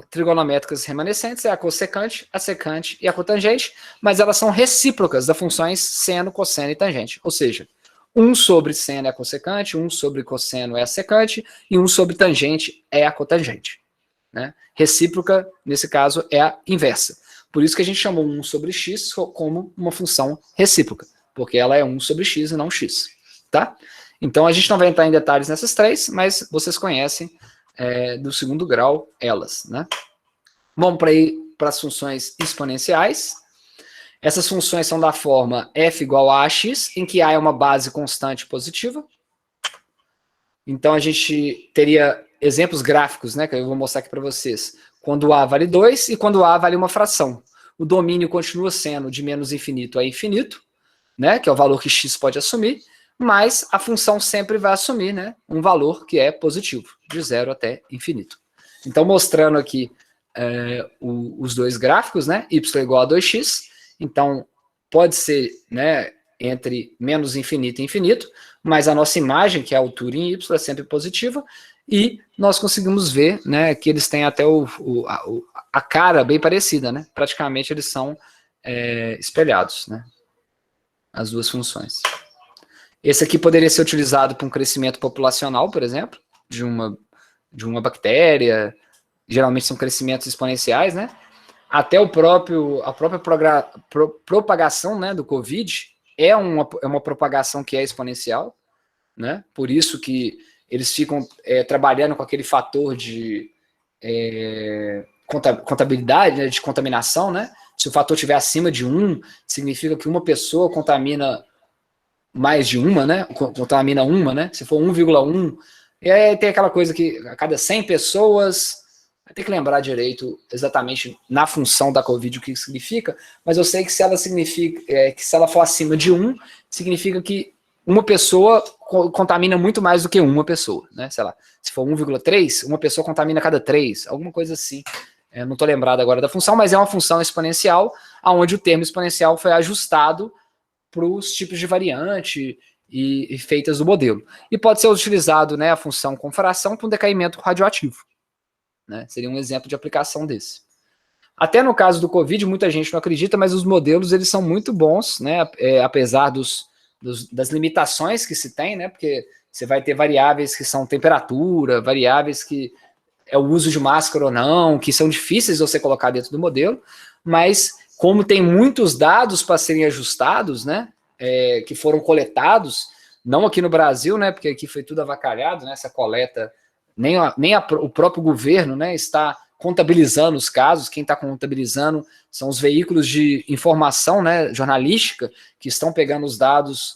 [SPEAKER 1] trigonométricas remanescentes é a cossecante, a secante e a cotangente, mas elas são recíprocas das funções seno, cosseno e tangente. Ou seja, 1 sobre seno é a cossecante, 1 sobre cosseno é a secante, e 1 sobre tangente é a cotangente. Né? Recíproca, nesse caso, é a inversa. Por isso que a gente chamou 1 sobre x como uma função recíproca, porque ela é 1 sobre x e não x. tá? Então a gente não vai entrar em detalhes nessas três, mas vocês conhecem do segundo grau elas, né? Vamos para as funções exponenciais. Essas funções são da forma f igual a ax, em que a é uma base constante positiva. Então a gente teria exemplos gráficos, né, que eu vou mostrar aqui para vocês. Quando a vale 2 e quando a vale uma fração. O domínio continua sendo de menos infinito a infinito, né, que é o valor que x pode assumir, mas a função sempre vai assumir, né, um valor que é positivo, de 0 até infinito. Então, mostrando aqui os dois gráficos, né, y igual a 2x, então pode ser, né, entre menos infinito e infinito, mas a nossa imagem, que é a altura em y, é sempre positiva, e nós conseguimos ver, né, que eles têm até a cara bem parecida, né, praticamente eles são espelhados, né, as duas funções. Esse aqui poderia ser utilizado para um crescimento populacional, por exemplo, de uma bactéria. Geralmente são crescimentos exponenciais, né? Até a própria propagação, né, do Covid é uma propagação que é exponencial, né? Por isso que eles ficam trabalhando com aquele fator de contabilidade, né, de contaminação, né? Se o fator estiver acima de 1, significa que uma pessoa contamina mais de uma, né? Contamina uma, né? Se for 1,1, e aí tem aquela coisa que a cada 100 pessoas, vai ter que lembrar direito exatamente na função da Covid o que significa, mas eu sei que se ela significa, que se ela for acima de 1, significa que uma pessoa contamina muito mais do que uma pessoa, né? Sei lá, se for 1,3, uma pessoa contamina a cada 3, alguma coisa assim. Não estou lembrado agora da função, mas é uma função exponencial, onde o termo exponencial foi ajustado para os tipos de variante e feitas do modelo. E pode ser utilizado, né, a função com fração para um decaimento radioativo. Né? Seria um exemplo de aplicação desse. Até no caso do Covid, muita gente não acredita, mas os modelos eles são muito bons, né, apesar das limitações que se tem, né, porque você vai ter variáveis que são temperatura, variáveis que é o uso de máscara ou não, que são difíceis de você colocar dentro do modelo, mas como tem muitos dados para serem ajustados, né, que foram coletados, não aqui no Brasil, né, porque aqui foi tudo avacalhado, né, essa coleta, nem o próprio governo, né, está contabilizando os casos, quem está contabilizando são os veículos de informação, né, jornalística, que estão pegando os dados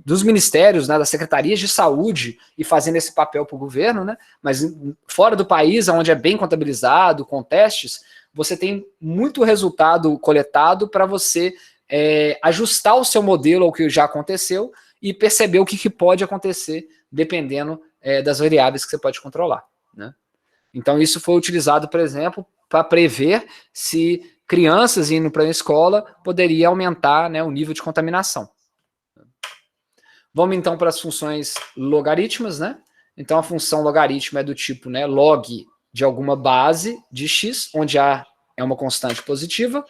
[SPEAKER 1] dos ministérios, né, das secretarias de saúde e fazendo esse papel para o governo, né, mas fora do país, onde é bem contabilizado, com testes, você tem muito resultado coletado para você ajustar o seu modelo ao que já aconteceu e perceber o que pode acontecer dependendo das variáveis que você pode controlar, né? Então isso foi utilizado, por exemplo, para prever se crianças indo para a escola poderia aumentar, né, o nível de contaminação. Vamos então para as funções logarítmicas, né? Então a função logaritmo é do tipo, né, log de alguma base de x, onde a é uma constante positiva,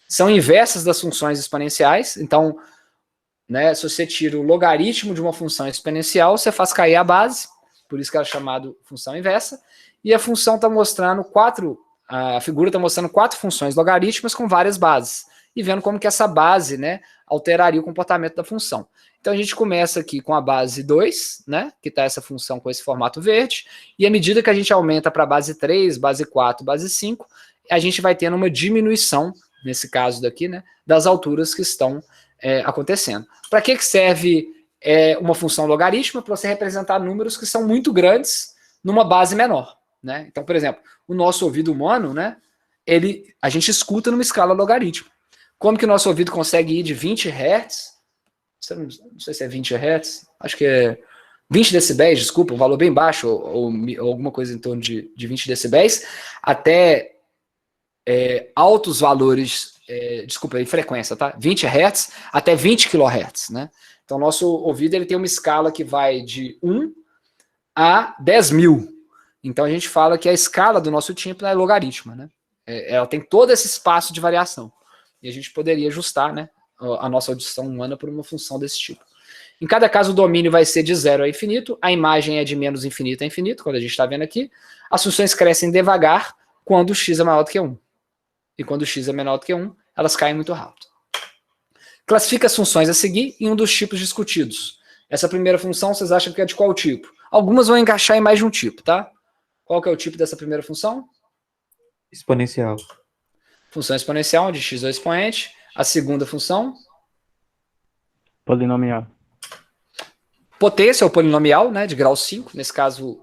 [SPEAKER 1] são inversas das funções exponenciais. Então, né, se você tira o logaritmo de uma função exponencial, você faz cair a base, por isso que ela é chamada função inversa, e a função está mostrando a figura está mostrando 4 funções logarítmicas com várias bases, e vendo como que essa base, né, alteraria o comportamento da função. Então a gente começa aqui com a base 2, né, que está essa função com esse formato verde, e à medida que a gente aumenta para a base 3, base 4, base 5, a gente vai tendo uma diminuição, nesse caso daqui, né, das alturas que estão acontecendo. Para que serve uma função logarítmica? Para você representar números que são muito grandes numa base menor, né? Então, por exemplo, o nosso ouvido humano, né, a gente escuta numa escala logarítmica. Como que o nosso ouvido consegue ir de 20 Hz, não sei se é 20 Hz, acho que é 20 decibéis, desculpa, um valor bem baixo, ou alguma coisa em torno de 20 decibéis, até altos valores, desculpa, em frequência, tá? 20 Hz até 20 kHz, né? Então, o nosso ouvido ele tem uma escala que vai de 1 a 10.000. Então, a gente fala que a escala do nosso tímpano é logarítmica, né? Ela tem todo esse espaço de variação. E a gente poderia ajustar, né, a nossa audição humana por uma função desse tipo. Em cada caso, o domínio vai ser de 0 a infinito, a imagem é de menos infinito a infinito, quando a gente está vendo aqui. As funções crescem devagar quando x é maior do que 1. E quando x é menor do que 1, elas caem muito rápido. Classifica as funções a seguir em um dos tipos discutidos. Essa primeira função, vocês acham que é de qual tipo? Algumas vão encaixar em mais de um tipo, tá? Qual que é o tipo dessa primeira função?
[SPEAKER 6] Exponencial.
[SPEAKER 1] Função exponencial de x ao expoente. A segunda função?
[SPEAKER 4] Polinomial.
[SPEAKER 1] Potência, ou polinomial, né, de grau 5. Nesse caso,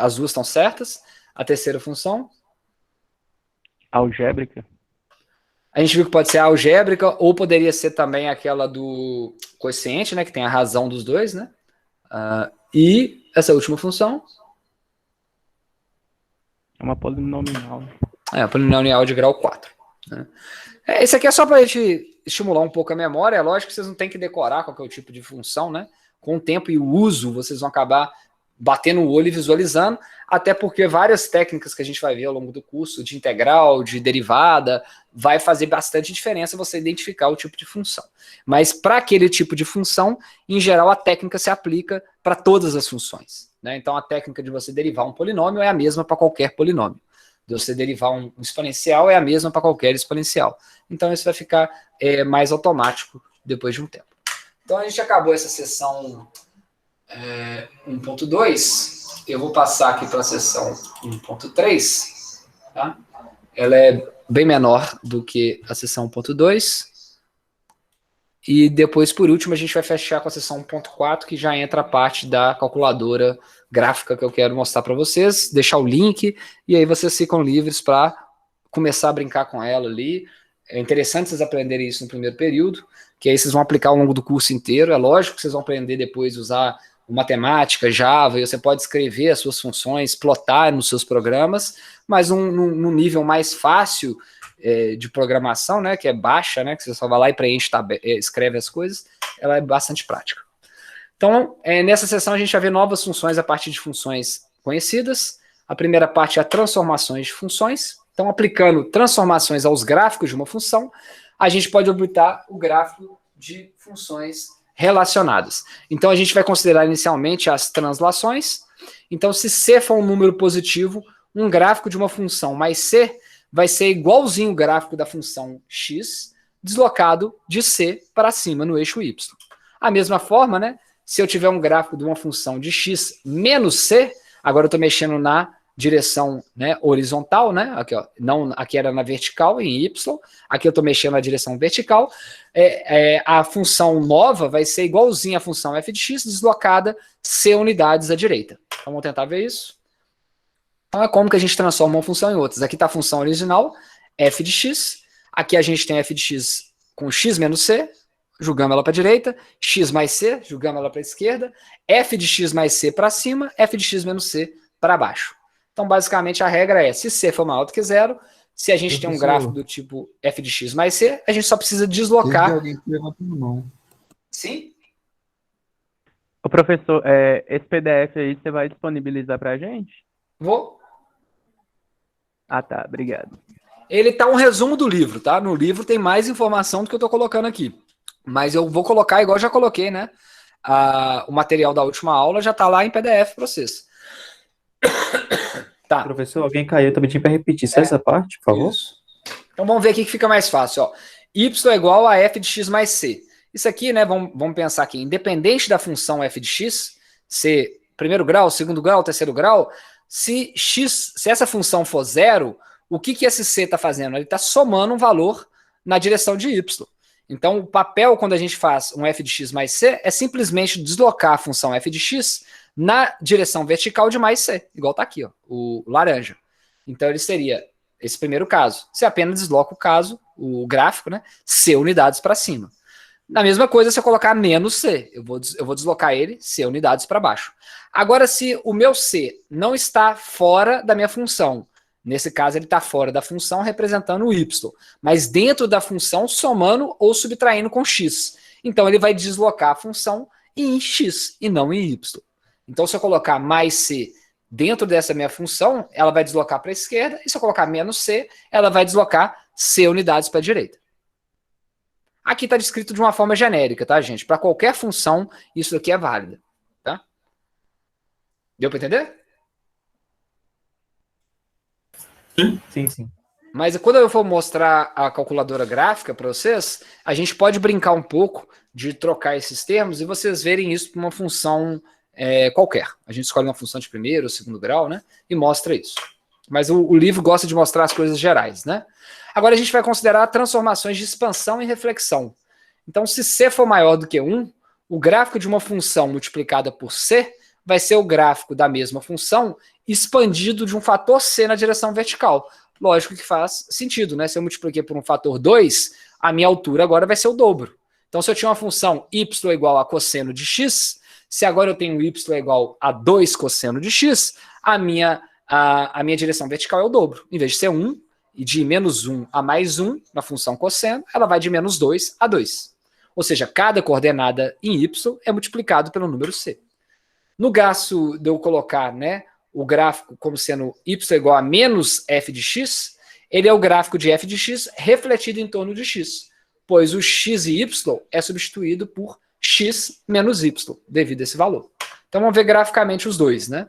[SPEAKER 1] as duas estão certas. A terceira função?
[SPEAKER 4] Algébrica.
[SPEAKER 1] A gente viu que pode ser a algébrica, ou poderia ser também aquela do coeficiente, né, que tem a razão dos dois, né? E essa última função?
[SPEAKER 4] É uma polinomial.
[SPEAKER 1] É, polinomial de grau 4. Né? Esse aqui é só para a gente estimular um pouco a memória. É lógico que vocês não têm que decorar qual que é o tipo de função, né? Com o tempo e o uso, vocês vão acabar batendo o olho e visualizando, até porque várias técnicas que a gente vai ver ao longo do curso, de integral, de derivada, vai fazer bastante diferença você identificar o tipo de função. Mas para aquele tipo de função, em geral, a técnica se aplica para todas as funções. Né? Então, a técnica de você derivar um polinômio é a mesma para qualquer polinômio. De você derivar um exponencial é a mesma para qualquer exponencial. Então, isso vai ficar mais automático depois de um tempo. Então, a gente acabou essa sessão 1.2. Eu vou passar aqui para a sessão 1.3. Tá? Ela é bem menor do que a sessão 1.2. E depois, por último, a gente vai fechar com a sessão 1.4, que já entra a parte da calculadora gráfica que eu quero mostrar para vocês, deixar o link, e aí vocês ficam livres para começar a brincar com ela ali. É interessante vocês aprenderem isso no primeiro período, que aí vocês vão aplicar ao longo do curso inteiro. É lógico que vocês vão aprender depois a usar matemática, Java, e você pode escrever as suas funções, plotar nos seus programas, mas num nível mais fácil de programação, né, que é baixa, né, que você só vai lá e preenche, escreve as coisas, ela é bastante prática. Então, nessa sessão a gente vai ver novas funções a partir de funções conhecidas. A primeira parte é a transformações de funções. Então, aplicando transformações aos gráficos de uma função, a gente pode obter o gráfico de funções relacionadas. Então, a gente vai considerar inicialmente as translações. Então, se C for um número positivo, um gráfico de uma função mais C vai ser igualzinho o gráfico da função x, deslocado de C para cima no eixo y. A mesma forma, né? Se eu tiver um gráfico de uma função de x menos C, agora eu estou mexendo na direção, né, horizontal, né? Aqui, ó, não, aqui era na vertical, em y. Aqui eu estou mexendo na direção vertical. A função nova vai ser igualzinha à função f de x, deslocada C unidades à direita. Então, vamos tentar ver isso. Então, é como que a gente transforma uma função em outras. Aqui está a função original, f de x. Aqui a gente tem f de x com x menos c, jogamos ela para a direita. X mais c, jogamos ela para a esquerda. F de x mais c para cima, f de x menos c para baixo. Então, basicamente, a regra é, se c for maior do que zero, se a gente tem um gráfico do tipo f de x mais c, a gente só precisa deslocar...
[SPEAKER 6] Alguém que levanta a mão.
[SPEAKER 1] Sim?
[SPEAKER 4] Ô, professor, esse PDF aí você vai disponibilizar para a gente?
[SPEAKER 1] Vou.
[SPEAKER 4] Ah, tá. Obrigado.
[SPEAKER 1] Ele tá um resumo do livro, tá? No livro tem mais informação do que eu tô colocando aqui. Mas eu vou colocar, igual eu já coloquei, né? O material da última aula já tá lá em PDF para vocês. Tá.
[SPEAKER 6] Professor, alguém caiu, tá pedindo para repetir só essa parte, por favor?
[SPEAKER 1] Isso. Então vamos ver aqui que fica mais fácil, ó. Y é igual a f de x mais c. Isso aqui, né, vamos pensar aqui, independente da função f de x, ser primeiro grau, segundo grau, terceiro grau, se essa função for zero, o que esse c está fazendo? Ele está somando um valor na direção de y. Então, o papel, quando a gente faz um f de x mais c, é simplesmente deslocar a função f de x na direção vertical de mais c, igual está aqui, ó, o laranja. Então, ele seria esse primeiro caso. Você apenas desloca o gráfico, né, c unidades para cima. Na mesma coisa, se eu colocar menos c, eu vou deslocar ele c unidades para baixo. Agora, se o meu c não está fora da minha função, nesse caso ele está fora da função representando o y, mas dentro da função somando ou subtraindo com x. Então, ele vai deslocar a função em x e não em y. Então, se eu colocar mais c dentro dessa minha função, ela vai deslocar para a esquerda, e se eu colocar menos c, ela vai deslocar c unidades para a direita. Aqui está descrito de uma forma genérica, tá, gente? Para qualquer função, isso aqui é válido, tá? Deu para entender?
[SPEAKER 6] Sim, sim.
[SPEAKER 1] Mas quando eu for mostrar a calculadora gráfica para vocês, a gente pode brincar um pouco de trocar esses termos e vocês verem isso para uma função qualquer. A gente escolhe uma função de primeiro ou segundo grau, né? E mostra isso. Mas o livro gosta de mostrar as coisas gerais, né? Agora a gente vai considerar transformações de expansão e reflexão. Então, se C for maior do que 1, o gráfico de uma função multiplicada por C vai ser o gráfico da mesma função expandido de um fator C na direção vertical. Lógico que faz sentido, né? Se eu multipliquei por um fator 2, a minha altura agora vai ser o dobro. Então, se eu tinha uma função y igual a cosseno de x, se agora eu tenho y igual a 2 cosseno de x, a minha direção vertical é o dobro. Em vez de ser 1, e de menos 1 a mais 1 na função cosseno, ela vai de menos 2 a 2. Ou seja, cada coordenada em y é multiplicado pelo número c. No caso de eu colocar, né, o gráfico como sendo y igual a menos f de x, ele é o gráfico de f de x refletido em torno de x, pois o x e y é substituído por x menos y, devido a esse valor. Então vamos ver graficamente os dois, né?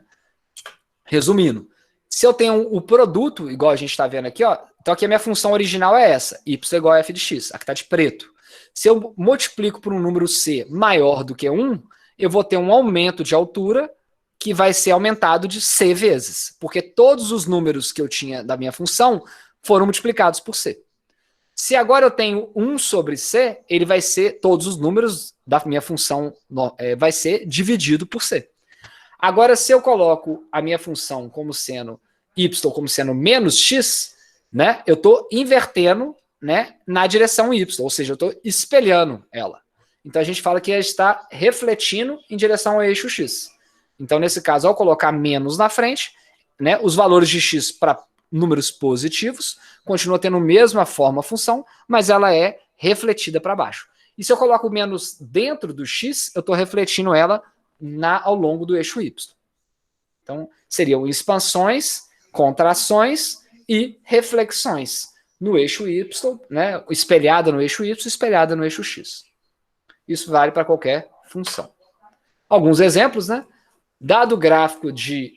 [SPEAKER 1] Resumindo, se eu tenho o produto, igual a gente está vendo aqui, ó, então aqui a minha função original é essa, y igual a f de x, aqui está de preto. Se eu multiplico por um número c maior do que 1, eu vou ter um aumento de altura que vai ser aumentado de c vezes, porque todos os números que eu tinha da minha função foram multiplicados por c. Se agora eu tenho 1 sobre c, ele vai ser, todos os números da minha função vai ser dividido por c. Agora, se eu coloco a minha função como sendo y, como sendo menos x, né, eu estou invertendo, né, na direção y, ou seja, eu estou espelhando ela. Então, a gente fala que ela está refletindo em direção ao eixo x. Então, nesse caso, ao colocar menos na frente, né, os valores de x para números positivos continua tendo a mesma forma a função, mas ela é refletida para baixo. E se eu coloco menos dentro do x, eu estou refletindo ela ao longo do eixo y. Então, seriam expansões, contrações e reflexões no eixo y, né, espelhada no eixo y, espelhada no eixo x. Isso vale para qualquer função. Alguns exemplos, né? Dado o gráfico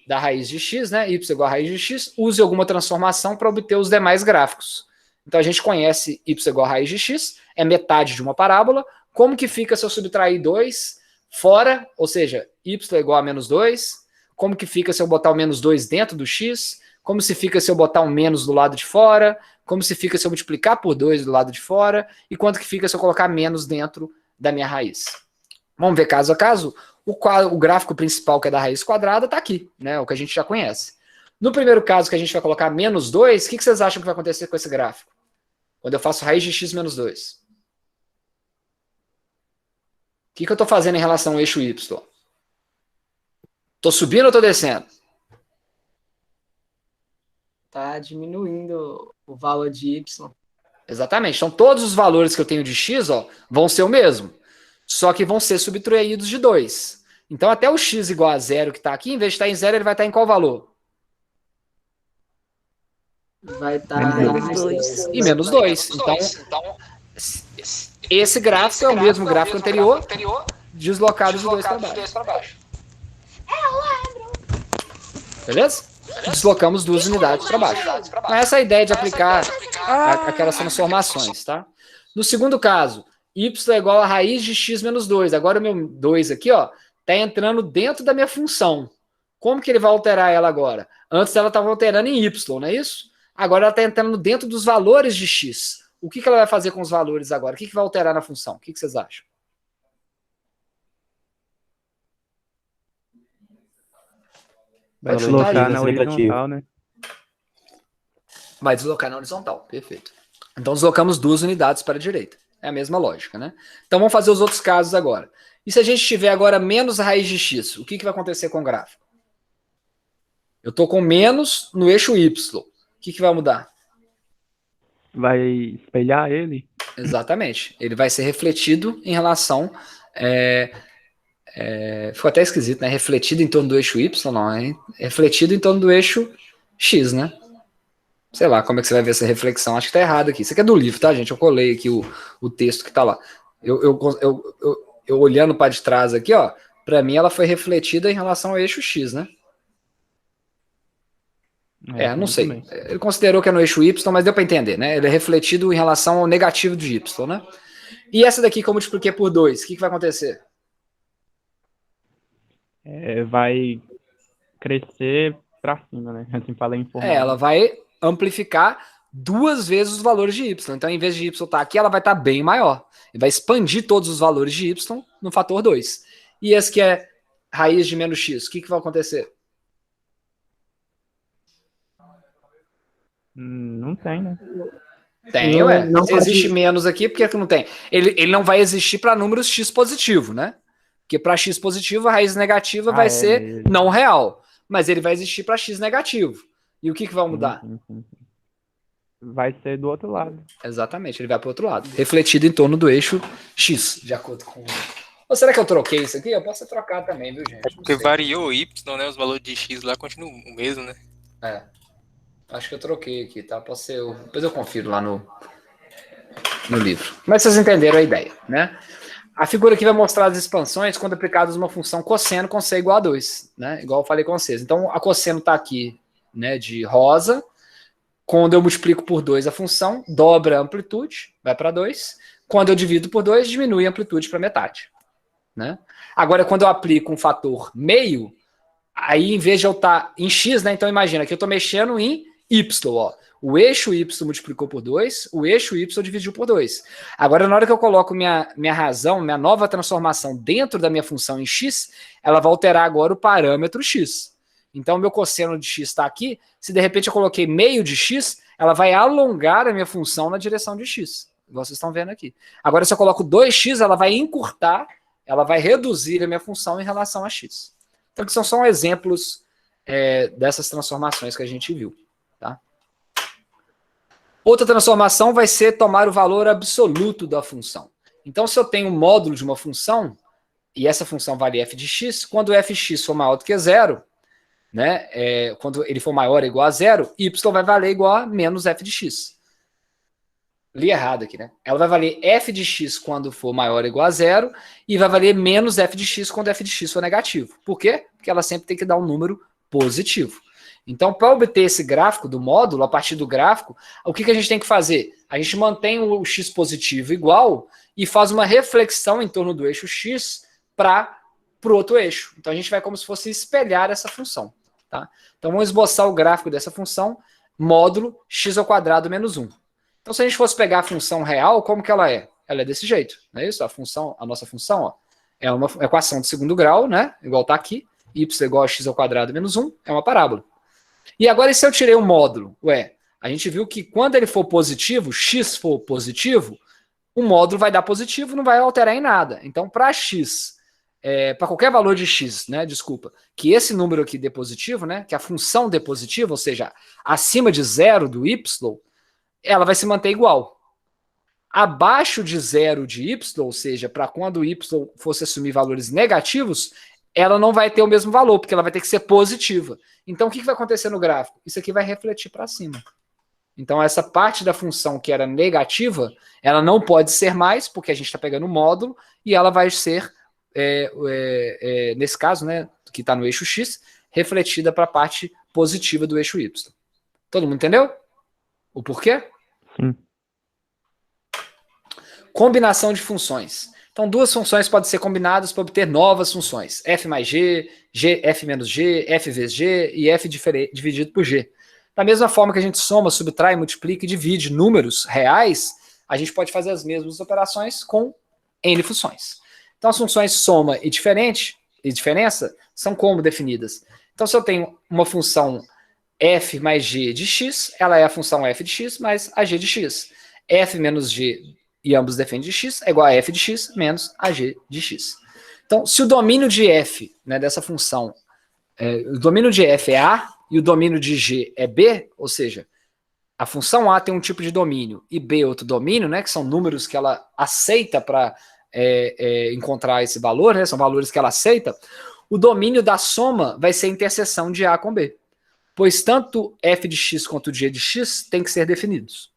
[SPEAKER 1] da raiz de x, né, y igual a raiz de x, use alguma transformação para obter os demais gráficos. Então, a gente conhece y igual a raiz de x, é metade de uma parábola. Como que fica se eu subtrair 2 fora, ou seja, y igual a menos 2? Como que fica se eu botar o menos 2 dentro do x? Como se fica se eu botar um menos do lado de fora? Como se fica se eu multiplicar por 2 do lado de fora? E quanto que fica se eu colocar menos dentro da minha raiz? Vamos ver caso a caso. O gráfico principal, que é da raiz quadrada, está aqui, né? O que a gente já conhece. No primeiro caso, que a gente vai colocar menos 2, o que vocês acham que vai acontecer com esse gráfico? Quando eu faço raiz de x menos 2. O que eu estou fazendo em relação ao eixo y? Estou subindo ou estou descendo?
[SPEAKER 2] Tá diminuindo o valor de y.
[SPEAKER 1] Exatamente. Então, todos os valores que eu tenho de x, ó, vão ser o mesmo. Só que vão ser subtraídos de 2. Então, até o x igual a 0 que está aqui, em vez de estar em 0, ele vai estar em qual valor?
[SPEAKER 2] Vai estar
[SPEAKER 1] em menos 2. Então, esse gráfico é o mesmo gráfico anterior, deslocado de 2 para baixo. Beleza? Deslocamos 2 unidades para baixo. Então, essa é a ideia de aplicar aquelas transformações, tá? No segundo caso, y é igual a raiz de x menos 2. Agora o meu 2 aqui, ó, está entrando dentro da minha função. Como que ele vai alterar ela agora? Antes ela estava alterando em y, não é isso? Agora ela está entrando dentro dos valores de x. O que ela vai fazer com os valores agora? O que vai alterar na função? O que vocês acham?
[SPEAKER 4] Vai deslocar na horizontal, né?
[SPEAKER 1] Vai deslocar na horizontal, perfeito. Então deslocamos 2 unidades para a direita. É a mesma lógica, né? Então vamos fazer os outros casos agora. E se a gente tiver agora menos raiz de x, o que vai acontecer com o gráfico? Eu estou com menos no eixo y. O que vai mudar?
[SPEAKER 4] Vai espelhar ele?
[SPEAKER 1] Exatamente. Ele vai ser refletido em relação... ficou até esquisito, né? Refletido em torno do eixo y, não, hein? Refletido em torno do eixo x, né? Sei lá como é que você vai ver essa reflexão. Acho que tá errado aqui. Isso aqui é do livro, tá, gente? Eu colei aqui o texto que tá lá. Eu olhando para de trás aqui, ó, para mim ela foi refletida em relação ao eixo x, né? Não sei. Também. Ele considerou que é no eixo y, mas deu para entender, né? Ele é refletido em relação ao negativo de y, né? E essa daqui que eu multipliquei por 2, o que vai acontecer?
[SPEAKER 4] Vai crescer para cima, né? Assim, falei informal.
[SPEAKER 1] Ela vai amplificar 2 vezes os valores de y. Então, em vez de y estar aqui, ela vai estar bem maior. E vai expandir todos os valores de y no fator 2. E esse que é raiz de menos x, o que vai acontecer?
[SPEAKER 4] Não tem, né?
[SPEAKER 1] Tem, ué. Se existe menos aqui, por que não tem? Ele não vai existir para números x positivo, né? Porque para x positivo, a raiz negativa vai ser
[SPEAKER 4] mesmo.
[SPEAKER 1] não real. Mas ele vai existir para x negativo. E o que vai mudar?
[SPEAKER 4] Sim. Vai ser do outro lado.
[SPEAKER 1] Exatamente, ele vai para o outro lado. Refletido em torno do eixo x, de acordo com... Ou será que eu troquei isso aqui? Eu posso trocar também, viu, gente?
[SPEAKER 7] Porque variou o y, né? Os valores de x lá continuam o mesmo, né?
[SPEAKER 1] Acho que eu troquei aqui, tá? Pode ser... Depois eu confiro lá no livro. Mas vocês entenderam a ideia, né? A figura aqui vai mostrar as expansões quando aplicadas uma função cosseno com c igual a 2, né? Igual eu falei com vocês. Então, a cosseno está aqui, né, de rosa. Quando eu multiplico por 2 a função, dobra a amplitude, vai para 2. Quando eu divido por 2, diminui a amplitude para metade, né? Agora, quando eu aplico um fator meio, aí em vez de eu estar em x, né? Então, imagina que eu estou mexendo em y, ó. O eixo y multiplicou por 2, o eixo y dividiu por 2. Agora, na hora que eu coloco minha razão, minha nova transformação dentro da minha função em x, ela vai alterar agora o parâmetro x. Então, o meu cosseno de x está aqui. Se de repente eu coloquei meio de x, ela vai alongar a minha função na direção de x. Igual vocês estão vendo aqui. Agora, se eu coloco 2x, ela vai encurtar, ela vai reduzir a minha função em relação a x. Então, que são só exemplos dessas transformações que a gente viu. Tá? Outra transformação vai ser tomar o valor absoluto da função. Então, se eu tenho um módulo de uma função, e essa função vale f de x, quando fx for maior do que 0, né, quando ele for maior ou igual a 0, y vai valer igual a menos f de x. Li errado aqui, né? Ela vai valer f de x quando for maior ou igual a 0 e vai valer menos f de x quando f de x for negativo. Por quê? Porque ela sempre tem que dar um número positivo. Então, para obter esse gráfico do módulo, a partir do gráfico, o que a gente tem que fazer? A gente mantém o x positivo igual e faz uma reflexão em torno do eixo x para o outro eixo. Então, a gente vai como se fosse espelhar essa função. Tá? Então, vamos esboçar o gráfico dessa função, módulo x² menos 1. Então, se a gente fosse pegar a função real, como que ela é? Ela é desse jeito, não é isso? A nossa função, ó, é uma equação de segundo grau, né? Igual está aqui, y igual a x² menos 1, é uma parábola. E agora, e se eu tirei um módulo? A gente viu que quando ele for positivo, x for positivo, o módulo vai dar positivo, não vai alterar em nada. Então, para x, para qualquer valor de x, né, desculpa, que esse número aqui dê positivo, né, que a função dê positivo, ou seja, acima de 0 do y, ela vai se manter igual. Abaixo de 0 de y, ou seja, para quando y fosse assumir valores negativos, ela não vai ter o mesmo valor, porque ela vai ter que ser positiva. Então, o que vai acontecer no gráfico? Isso aqui vai refletir para cima. Então, essa parte da função que era negativa, ela não pode ser mais, porque a gente está pegando o módulo, e ela vai ser, nesse caso, né, que está no eixo x, refletida para a parte positiva do eixo y. Todo mundo entendeu? O porquê?
[SPEAKER 4] Sim.
[SPEAKER 1] Combinação de funções. Então, duas funções podem ser combinadas para obter novas funções. F mais G, F menos G, F vezes G e F dividido por G. Da mesma forma que a gente soma, subtrai, multiplica e divide números reais, a gente pode fazer as mesmas operações com N funções. Então, as funções soma e diferença são como definidas. Então, se eu tenho uma função f mais g de x, ela é a função f de x mais a g de x. F menos g, e ambos defendem de x, é igual a f de x menos a g de x. Então, se o domínio de f, né, dessa função, o domínio de f é a e o domínio de g é b, ou seja, a função a tem um tipo de domínio e b outro domínio, né, que são números que ela aceita para encontrar esse valor, né, são valores que ela aceita, o domínio da soma vai ser a interseção de a com b. Pois tanto f de x quanto g de x tem que ser definidos.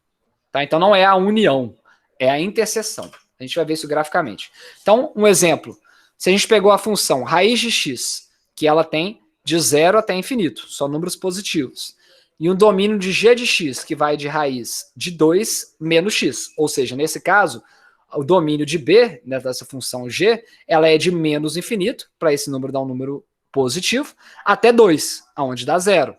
[SPEAKER 1] Tá? Então não é a união, é a interseção. A gente vai ver isso graficamente. Então, um exemplo. Se a gente pegou a função raiz de x, que ela tem de 0 até infinito, só números positivos, e um domínio de g de x, que vai de raiz de 2 menos x. Ou seja, nesse caso, o domínio de B, né, dessa função G, ela é de menos infinito, para esse número dar um número positivo, até 2, aonde dá 0.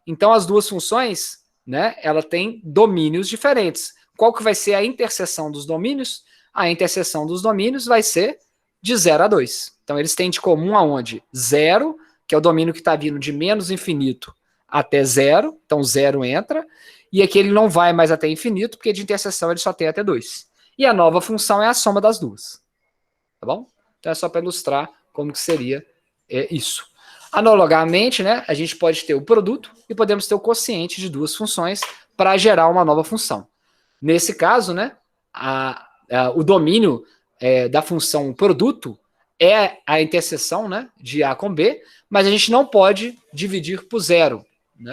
[SPEAKER 1] Então, as duas funções, né, ela tem domínios diferentes. Qual que vai ser a interseção dos domínios? A interseção dos domínios vai ser de 0 a 2. Então, eles têm de comum aonde? 0, que é o domínio que está vindo de menos infinito até 0, então 0 entra, e aqui ele não vai mais até infinito, porque de interseção ele só tem até 2. E a nova função é a soma das duas. Tá bom? Então é só para ilustrar como que seria isso. Analogamente, né, a gente pode ter o produto e podemos ter o quociente de duas funções para gerar uma nova função. Nesse caso, né, o domínio da função produto é a interseção, né, de A com B, mas a gente não pode dividir por 0. Né?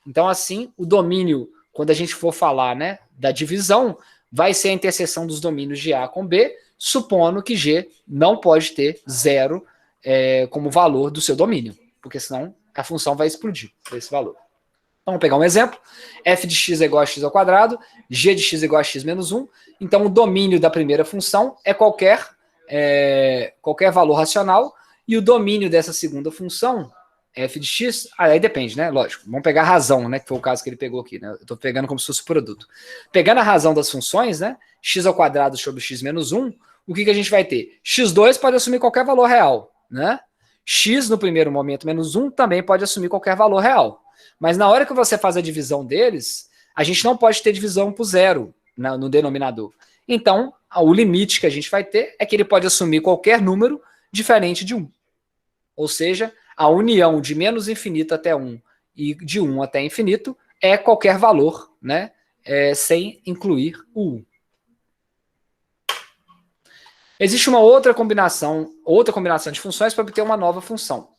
[SPEAKER 1] Então, assim, o domínio, quando a gente for falar, né, da divisão, vai ser a interseção dos domínios de A com B, supondo que G não pode ter 0 como valor do seu domínio, porque senão a função vai explodir por esse valor. Então, vamos pegar um exemplo. F de x é igual a x ao quadrado, g de x é igual a x menos 1. Então, o domínio da primeira função é qualquer valor racional, e o domínio dessa segunda função, f de x, aí depende, né? Lógico, vamos pegar a razão, né? Que foi o caso que ele pegou aqui, né? Eu estou pegando como se fosse o produto. Pegando a razão das funções, né? X ao quadrado sobre x menos 1, o que a gente vai ter? x2 pode assumir qualquer valor real, né? X, no primeiro momento, menos 1, também pode assumir qualquer valor real. Mas na hora que você faz a divisão deles, a gente não pode ter divisão por 0 no denominador. Então, o limite que a gente vai ter é que ele pode assumir qualquer número diferente de 1. Ou seja, a união de menos infinito até 1 e de 1 até infinito é qualquer valor, né, sem incluir o 1. Existe uma outra combinação de funções para obter uma nova função.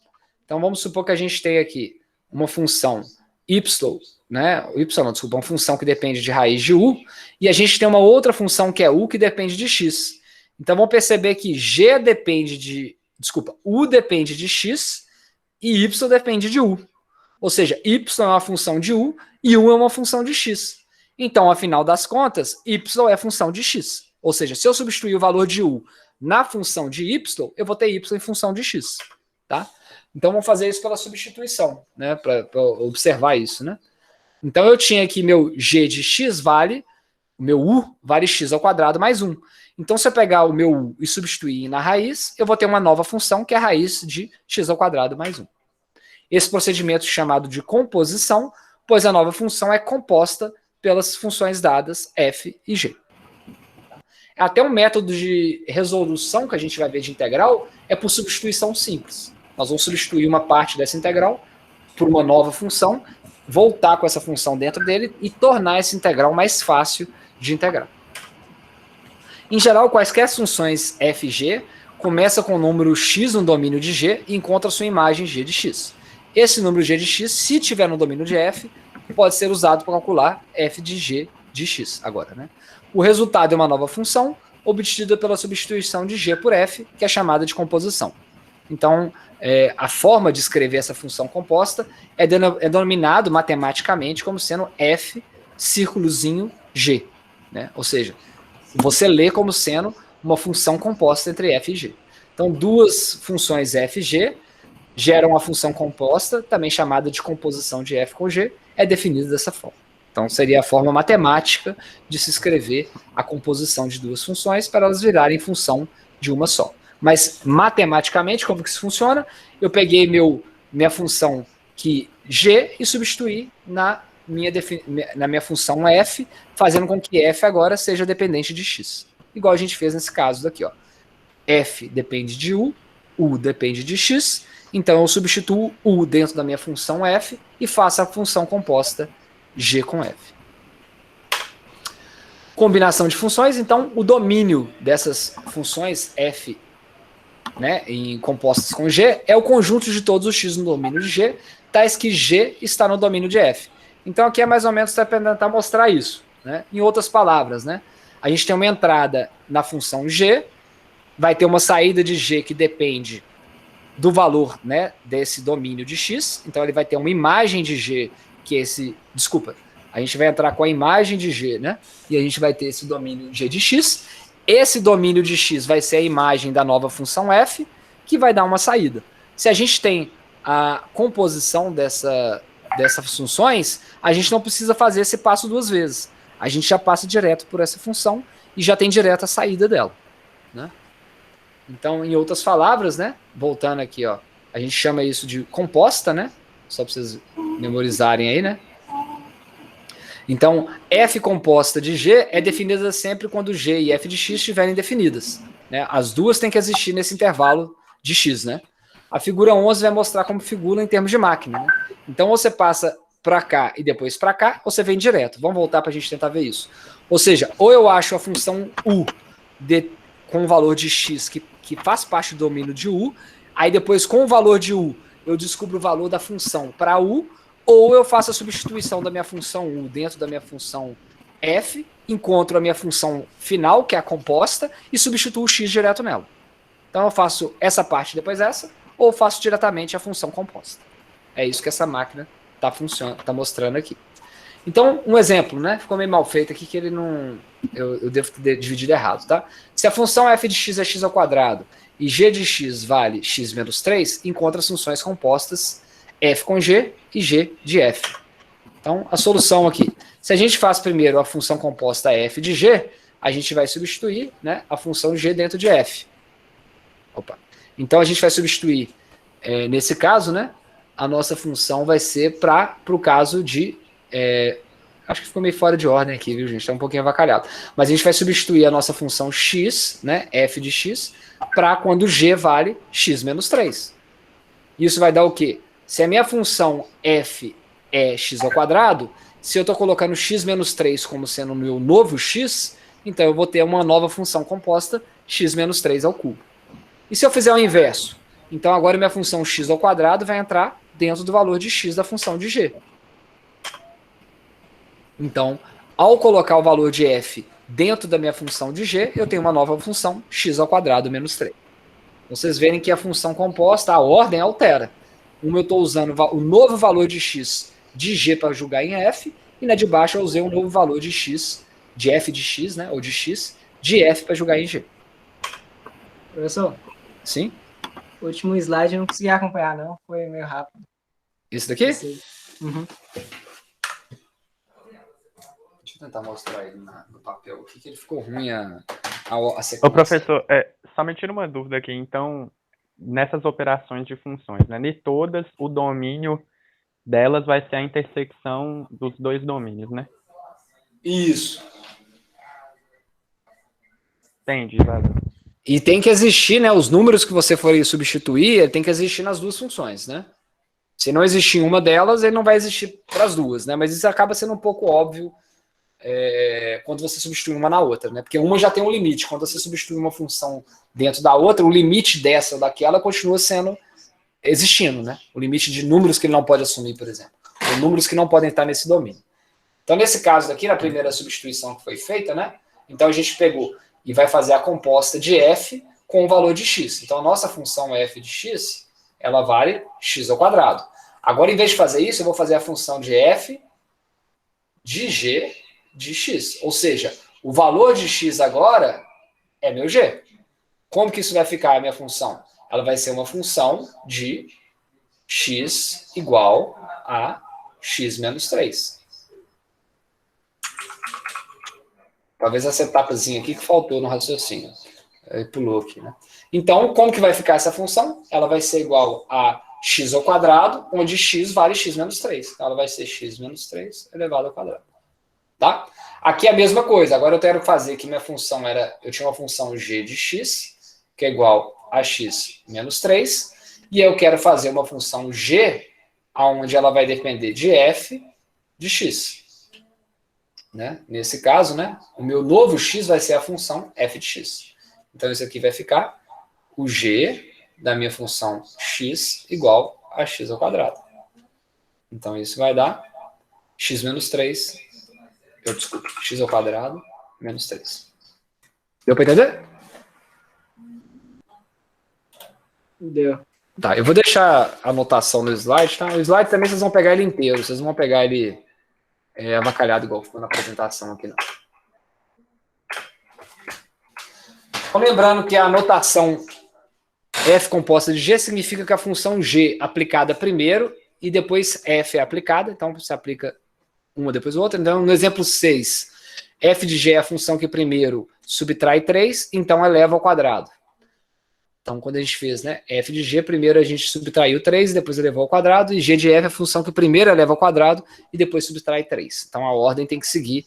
[SPEAKER 1] Então, vamos supor que a gente tem aqui uma função y, né, uma função que depende de raiz de u, e a gente tem uma outra função que é u, que depende de x. Então, vamos perceber que u depende de x e y depende de u. Ou seja, y é uma função de u e u é uma função de x. Então, afinal das contas, y é função de x. Ou seja, se eu substituir o valor de u na função de y, eu vou ter y em função de x. Tá? Então, vamos fazer isso pela substituição, né, para observar isso. Né? Então, eu tinha aqui meu g de x o meu u vale x ao quadrado mais 1. Então, se eu pegar o meu u e substituir na raiz, eu vou ter uma nova função, que é a raiz de x ao quadrado mais 1. Esse procedimento é chamado de composição, pois a nova função é composta pelas funções dadas f e g. Até um método de resolução que a gente vai ver de integral é por substituição simples. Nós vamos substituir uma parte dessa integral por uma nova função, voltar com essa função dentro dele e tornar essa integral mais fácil de integrar. Em geral, quaisquer funções f e g começam com o número x no domínio de g e encontra sua imagem g de x. Esse número g de x, se tiver no domínio de f, pode ser usado para calcular f de g de x agora, né? O resultado é uma nova função obtida pela substituição de g por f, que é chamada de composição. Então, a forma de escrever essa função composta é denominado matematicamente como sendo f círculozinho g. Né? Ou seja, você lê como sendo uma função composta entre f e g. Então, duas funções f e g geram uma função composta, também chamada de composição de f com g, é definida dessa forma. Então, seria a forma matemática de se escrever a composição de duas funções para elas virarem função de uma só. Mas, matematicamente, como que isso funciona? Eu peguei minha função g e substituí na minha função f, fazendo com que f agora seja dependente de x. Igual a gente fez nesse caso daqui. Ó. F depende de u depende de x, então eu substituo u dentro da minha função f e faço a função composta g com f. Combinação de funções, então o domínio dessas funções f, né, compostas com g, é o conjunto de todos os x no domínio de g, tais que g está no domínio de f. Então aqui é mais ou menos para tentar mostrar isso. Né? Em outras palavras, né, a gente tem uma entrada na função g, vai ter uma saída de g que depende do valor, né, desse domínio de x, então ele vai ter uma imagem de g, que é a gente vai entrar com a imagem de g, né, e a gente vai ter esse domínio g de x, esse domínio de x vai ser a imagem da nova função f, que vai dar uma saída. Se a gente tem a composição dessas funções, a gente não precisa fazer esse passo duas vezes. A gente já passa direto por essa função e já tem direto a saída dela, né? Então, em outras palavras, né, voltando aqui, ó, a gente chama isso de composta, né? Só para vocês memorizarem aí, né? Então, f composta de g é definida sempre quando g e f de x estiverem definidas, né? As duas têm que existir nesse intervalo de x, né? A figura 11 vai mostrar como figura em termos de máquina, né? Então, ou você passa para cá e depois para cá, ou você vem direto. Vamos voltar para a gente tentar ver isso. Ou seja, ou eu acho a função u com o valor de x que faz parte do domínio de u, aí depois com o valor de u eu descubro o valor da função para u, ou eu faço a substituição da minha função u dentro da minha função f, encontro a minha função final, que é a composta, e substituo o x direto nela. Então eu faço essa parte depois essa, ou faço diretamente a função composta. É isso que essa máquina está mostrando aqui. Então, um exemplo, né? Ficou meio mal feito aqui que ele não... Eu devo ter dividido errado, tá? Se a função f de x é x ao quadrado e g de x vale x menos 3, encontra as funções compostas f com g e g de f. Então, a solução aqui. Se a gente faz primeiro a função composta f de g, a gente vai substituir, né, a função g dentro de f. Opa. Então, a gente vai substituir, nesse caso, né, a nossa função vai ser para o caso de... acho que ficou meio fora de ordem aqui, viu, gente? Está um pouquinho avacalhado. Mas a gente vai substituir a nossa função x, né, f de x, para quando g vale x menos 3. Isso vai dar o quê? Se a minha função f é x ao quadrado, se eu estou colocando x menos 3 como sendo o meu novo x, então eu vou ter uma nova função composta, x menos 3 ao cubo. E se eu fizer o inverso? Então agora minha função x ao quadrado vai entrar dentro do valor de x da função de g. Então, ao colocar o valor de f dentro da minha função de g, eu tenho uma nova função, x ao quadrado menos 3. Vocês verem que a função composta, a ordem altera. Uma eu estou usando o novo valor de x de g para jogar em f, e na de baixo eu usei um novo valor de x, de f de x, né, ou de x, de f para jogar em g.
[SPEAKER 2] Professor?
[SPEAKER 1] Sim?
[SPEAKER 2] O último slide eu não consegui acompanhar, não. Foi meio rápido.
[SPEAKER 1] Isso daqui?
[SPEAKER 2] Uhum.
[SPEAKER 1] Deixa eu tentar mostrar ele no papel. O que ele ficou ruim a sequência.
[SPEAKER 4] Ô, professor, só me tira uma dúvida aqui. Então, nessas operações de funções, né? De todas, o domínio delas vai ser a intersecção dos dois domínios, né?
[SPEAKER 1] Isso.
[SPEAKER 4] Entendi, Zada.
[SPEAKER 1] E tem que existir, né? Os números que você for substituir, tem que existir nas duas funções, né? Se não existir uma delas, ele não vai existir para as duas, né? Mas isso acaba sendo um pouco óbvio quando você substitui uma na outra, né? Porque uma já tem um limite. Quando você substitui uma função dentro da outra, o limite dessa ou daquela continua existindo, né? O limite de números que ele não pode assumir, por exemplo. Ou números que não podem estar nesse domínio. Então, nesse caso daqui, na primeira substituição que foi feita, né? Então, a gente pegou e vai fazer a composta de f com o valor de x. Então, a nossa função f de x, ela vale x ao quadrado. Agora, em vez de fazer isso, eu vou fazer a função de f de g de x. Ou seja, o valor de x agora é meu g. Como que isso vai ficar a minha função? Ela vai ser uma função de x igual a x menos 3. Talvez essa etapazinha aqui que faltou no raciocínio. Ele pulou aqui, né? Então, como que vai ficar essa função? Ela vai ser igual a x ao quadrado, onde x vale x menos 3. Então, ela vai ser x menos 3 elevado ao quadrado. Tá? Aqui é a mesma coisa. Agora eu quero fazer que minha função eu tinha uma função g de x, que é igual a x menos 3, e eu quero fazer uma função g, onde ela vai depender de f de x. Né? Nesse caso, né, o meu novo x vai ser a função f de x. Então, isso aqui vai ficar o g da minha função x igual a x ao quadrado. Então, isso vai dar x menos 3, x ao quadrado menos 3. Deu para entender?
[SPEAKER 2] Deu.
[SPEAKER 1] Tá, eu vou deixar a anotação no slide, tá? O slide também vocês vão pegar ele inteiro, vocês não vão pegar ele avacalhado igual ficou na apresentação aqui, não. Então, lembrando que a notação f composta de g significa que a função g aplicada primeiro e depois f é aplicada, então você aplica uma depois da outra. Então, no exemplo 6, f de g é a função que primeiro subtrai 3, então eleva ao quadrado. Então, quando a gente fez, né, f de g, primeiro a gente subtraiu 3, depois elevou ao quadrado, e g de f é a função que primeiro eleva ao quadrado e depois subtrai 3. Então, a ordem tem que seguir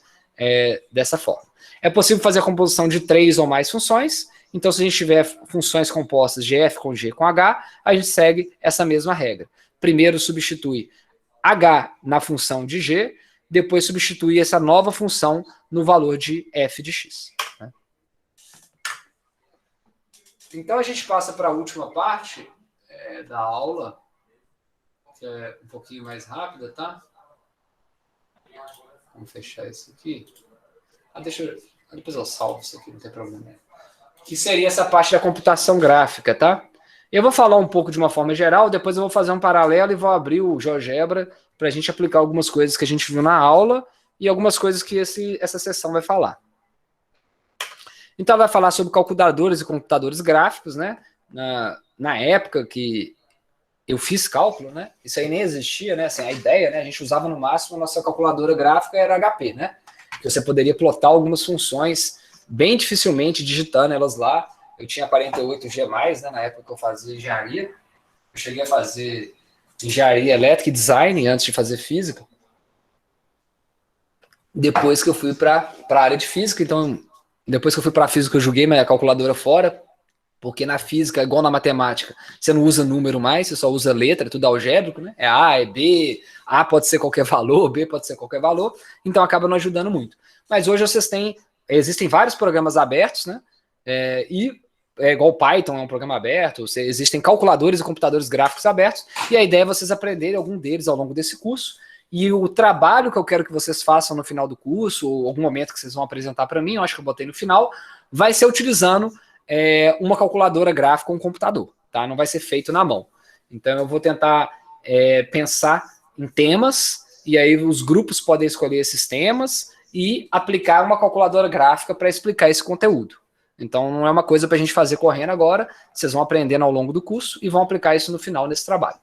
[SPEAKER 1] dessa forma. É possível fazer a composição de 3 ou mais funções. Então, se a gente tiver funções compostas de f com g com h, a gente segue essa mesma regra. Primeiro substitui h na função de g, depois substitui essa nova função no valor de f de x. Né? Então, a gente passa para a última parte da aula, que é um pouquinho mais rápida, tá? Vamos fechar isso aqui. Depois eu salvo isso aqui, não tem problema. Que seria essa parte da computação gráfica, tá? Eu vou falar um pouco de uma forma geral, depois eu vou fazer um paralelo e vou abrir o GeoGebra para a gente aplicar algumas coisas que a gente viu na aula e algumas coisas que essa sessão vai falar. Então, vai falar sobre calculadores e computadores gráficos, né? Na época que eu fiz cálculo, né? Isso aí nem existia, né? Assim, a ideia, né? A gente usava no máximo a nossa calculadora gráfica era HP, né? Que você poderia plotar algumas funções bem dificilmente digitando elas lá. Eu tinha 48G+, né? Na época que eu fazia engenharia. Eu cheguei a fazer engenharia elétrica e design antes de fazer física. Depois que eu fui para a área de física, então, depois que eu fui para a física, eu joguei minha calculadora fora, porque na física, igual na matemática, você não usa número mais, você só usa letra, tudo algébrico, né? É A, é B, A pode ser qualquer valor, B pode ser qualquer valor, então acaba não ajudando muito. Mas hoje existem vários programas abertos, né? E igual o Python é um programa aberto, existem calculadores e computadores gráficos abertos, e a ideia é vocês aprenderem algum deles ao longo desse curso, e o trabalho que eu quero que vocês façam no final do curso, ou algum momento que vocês vão apresentar para mim, eu acho que eu botei no final, vai ser utilizando uma calculadora gráfica ou um computador, tá? Não vai ser feito na mão. Então eu vou tentar pensar em temas, e aí os grupos podem escolher esses temas e aplicar uma calculadora gráfica para explicar esse conteúdo. Então não é uma coisa para a gente fazer correndo agora, vocês vão aprendendo ao longo do curso e vão aplicar isso no final desse trabalho.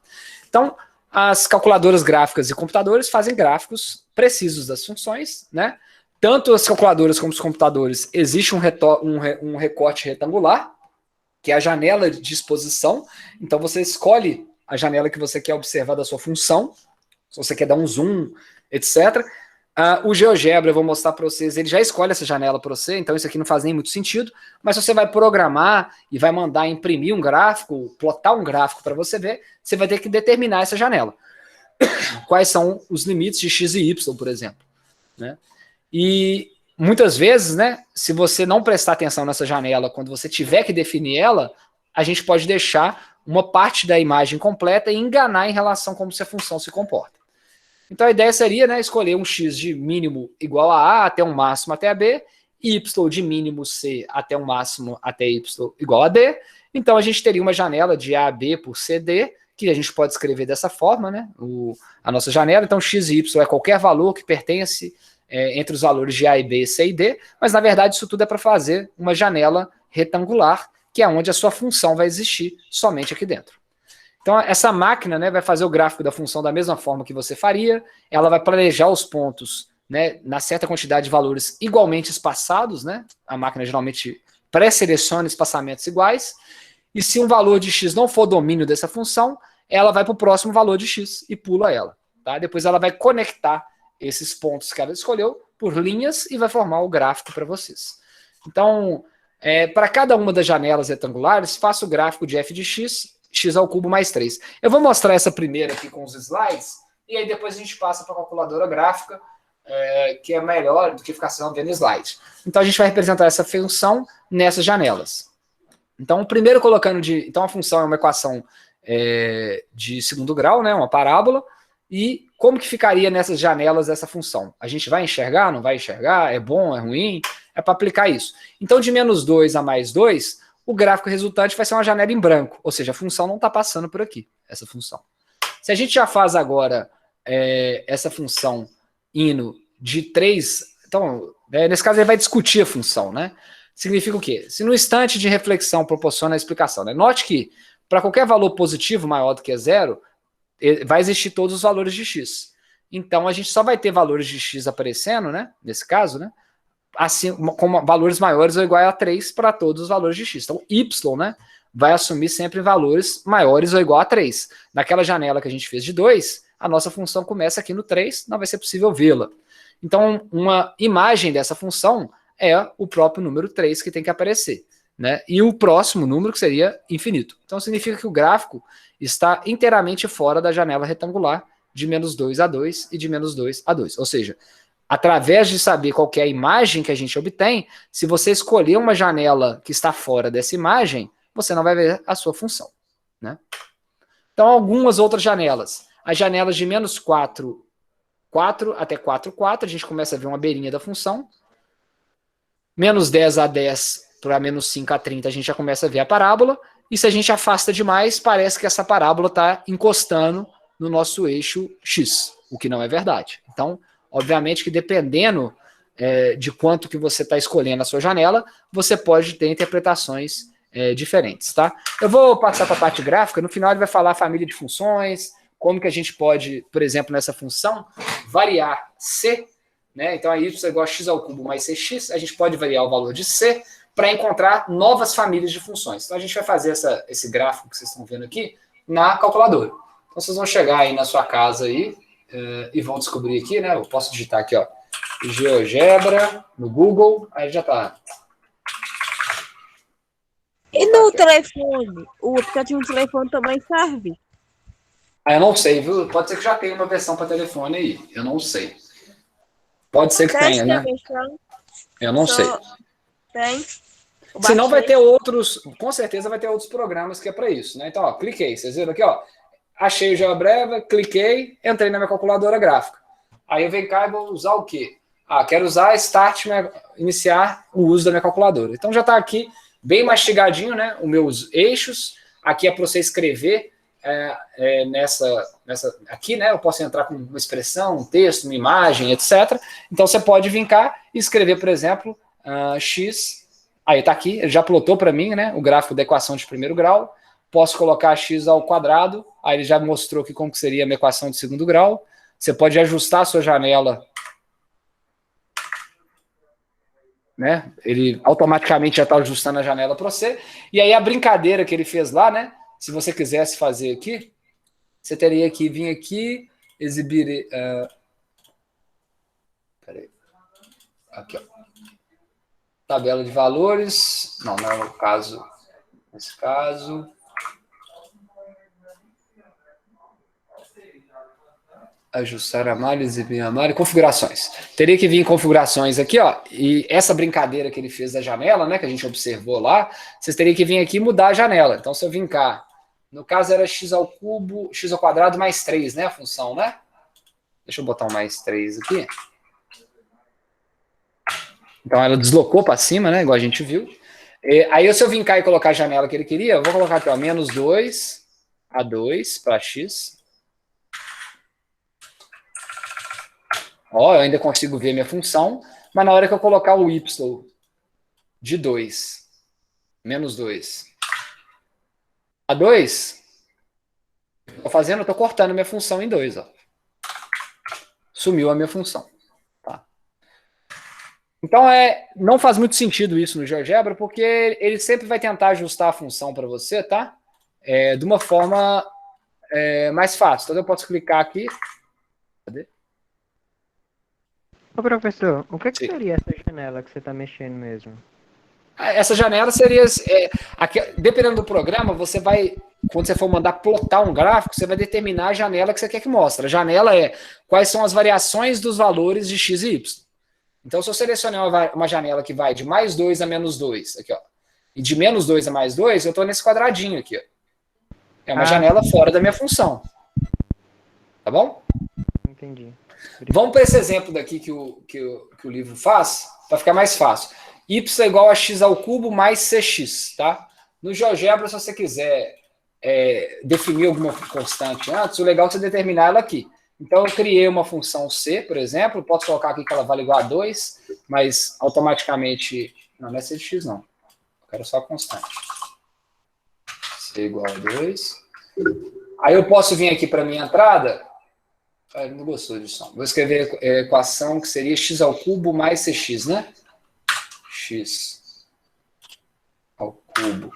[SPEAKER 1] Então, as calculadoras gráficas e computadores fazem gráficos precisos das funções, né? Tanto as calculadoras como os computadores, existe um recorte retangular, que é a janela de exposição. Então, você escolhe a janela que você quer observar da sua função, se você quer dar um zoom, etc. O GeoGebra, eu vou mostrar para vocês, ele já escolhe essa janela para você, então isso aqui não faz nem muito sentido, mas se você vai programar e vai mandar imprimir um gráfico, plotar um gráfico para você ver, você vai ter que determinar essa janela. Quais são os limites de x e y, por exemplo, né? E muitas vezes, né, se você não prestar atenção nessa janela, quando você tiver que definir ela, a gente pode deixar uma parte da imagem completa e enganar em relação a como a função se comporta. Então a ideia seria, né, escolher um x de mínimo igual a A até um máximo até a B, y de mínimo C até um máximo até y igual a D. Então a gente teria uma janela de AB por CD, que a gente pode escrever dessa forma, né, a nossa janela. Então x e y é qualquer valor que pertence entre os valores de A e B, C e D, mas na verdade isso tudo é para fazer uma janela retangular, que é onde a sua função vai existir somente aqui dentro. Então essa máquina, né, vai fazer o gráfico da função da mesma forma que você faria, ela vai planejar os pontos, né, na certa quantidade de valores igualmente espaçados, né, a máquina geralmente pré-seleciona espaçamentos iguais, e se um valor de x não for domínio dessa função, ela vai para o próximo valor de x e pula ela. Tá? Depois ela vai conectar esses pontos que ela escolheu por linhas e vai formar o gráfico para vocês. Então, para cada uma das janelas retangulares, faça o gráfico de f de x, x ao cubo mais 3. Eu vou mostrar essa primeira aqui com os slides, e aí depois a gente passa para a calculadora gráfica, que é melhor do que ficar só vendo slide. Então a gente vai representar essa função nessas janelas. Então, primeiro colocando então a função é uma equação de segundo grau, né, uma parábola, e como que ficaria nessas janelas essa função? A gente vai enxergar, não vai enxergar? É bom, é ruim? É para aplicar isso. Então, de menos 2 a mais 2, o gráfico resultante vai ser uma janela em branco, ou seja, a função não está passando por aqui, essa função. Se a gente já faz agora essa função indo de 3, então, nesse caso ele vai discutir a função, né? significa o quê? Se no instante de reflexão proporciona a explicação, né? Note que para qualquer valor positivo maior do que zero, vai existir todos os valores de x. Então, a gente só vai ter valores de x aparecendo, né? Nesse caso, né? Assim, com valores maiores ou iguais a 3 para todos os valores de x. Então, y, né? Vai assumir sempre valores maiores ou igual a 3. Naquela janela que a gente fez de 2, a nossa função começa aqui no 3, não vai ser possível vê-la. Então, uma imagem dessa função é o próprio número 3 que tem que aparecer, né? E o próximo número que seria infinito. Então, significa que o gráfico está inteiramente fora da janela retangular de menos 2 a 2 e de menos 2 a 2. Ou seja, através de saber qual que é a imagem que a gente obtém, se você escolher uma janela que está fora dessa imagem, você não vai ver a sua função, né? Então, algumas outras janelas. As janelas de menos 4, 4 até 4, 4, a gente começa a ver uma beirinha da função. Menos 10 a 10 para menos 5 a 30, a gente já começa a ver a parábola. E se a gente afasta demais, parece que essa parábola está encostando no nosso eixo X, o que não é verdade. Então, obviamente que dependendo de quanto que você está escolhendo a sua janela, você pode ter interpretações diferentes, tá? Eu vou passar para a parte gráfica, no final ele vai falar a família de funções, como que a gente pode, por exemplo, nessa função, variar C, né? Então, a y é igual a x ao cubo mais cx, a gente pode variar o valor de C para encontrar novas famílias de funções. Então, a gente vai fazer esse gráfico que vocês estão vendo aqui na calculadora. Então, vocês vão chegar aí na sua casa aí e vão descobrir aqui, né? Eu posso digitar aqui, ó, GeoGebra no Google, aí já tá.
[SPEAKER 8] E no telefone? O aplicativo do telefone também serve?
[SPEAKER 1] Eu não sei, viu? Pode ser que já tenha uma versão para telefone aí. Eu não sei. Pode ser que tenha, né? Eu não sei.
[SPEAKER 8] Tem.
[SPEAKER 1] Senão vai ter outros, com certeza vai ter outros programas que é para isso, né? Então, ó, cliquei, vocês viram aqui, ó. Achei o GeoGebra, cliquei, entrei na minha calculadora gráfica. Aí eu venho cá e vou usar o quê? Quero usar Start, iniciar o uso da minha calculadora. Então já está aqui bem mastigadinho, né? Os meus eixos. Aqui é para você escrever aqui, né? Eu posso entrar com uma expressão, um texto, uma imagem, etc. Então você pode vir cá e escrever, por exemplo, x. Aí está aqui, ele já plotou para mim, né? O gráfico da equação de primeiro grau. Posso colocar x ao quadrado. Aí ele já mostrou aqui como que seria a minha equação de segundo grau. Você pode ajustar a sua janela, né? Ele automaticamente já está ajustando a janela para você. E aí a brincadeira que ele fez lá, né? Se você quisesse fazer aqui, você teria que vir aqui, exibir... peraí. Aqui, ó. Tabela de valores. Não é o caso. Nesse caso... Ajustar a malha, exibir a malha, configurações. Teria que vir em configurações aqui, ó, e essa brincadeira que ele fez da janela, né, que a gente observou lá, vocês teriam que vir aqui e mudar a janela. Então, se eu vim cá, no caso era x ao cubo, x ao quadrado mais 3, né, a função, né? Deixa eu botar um mais 3 aqui. Então, ela deslocou para cima, né, igual a gente viu. Aí, se eu vim cá e colocar a janela que ele queria, eu vou colocar aqui, ó, menos 2 a 2 para x. Ó, eu ainda consigo ver minha função, mas na hora que eu colocar o y de 2, menos 2, a 2, eu estou cortando minha função em 2, ó. Sumiu a minha função. Tá? Então, não faz muito sentido isso no GeoGebra, porque ele sempre vai tentar ajustar a função para você, tá? De uma forma mais fácil. Então, eu posso clicar aqui. Cadê?
[SPEAKER 9] Ô, professor, o que seria essa janela que você está mexendo mesmo?
[SPEAKER 1] Essa janela seria... dependendo do programa, você vai... Quando você for mandar plotar um gráfico, você vai determinar a janela que você quer que mostre. A janela quais são as variações dos valores de x e y. Então, se eu selecionar uma janela que vai de mais 2 a menos 2, aqui, ó, e de menos 2 a mais 2, eu estou nesse quadradinho aqui, ó. É uma janela fora da minha função. Tá bom?
[SPEAKER 9] Entendi.
[SPEAKER 1] Vamos para esse exemplo daqui que o livro faz, para ficar mais fácil. Y é igual a x ao cubo mais cx, tá? No GeoGebra, se você quiser definir alguma constante antes, o legal é você determinar ela aqui. Então, eu criei uma função c, por exemplo, posso colocar aqui que ela vale igual a 2, mas automaticamente Não é C de x, não. Eu quero só a constante. C igual a 2. Aí eu posso vir aqui para minha entrada. Ah, ele não gostou disso, não. Vou escrever a equação que seria x ao cubo mais cx, né? X ao cubo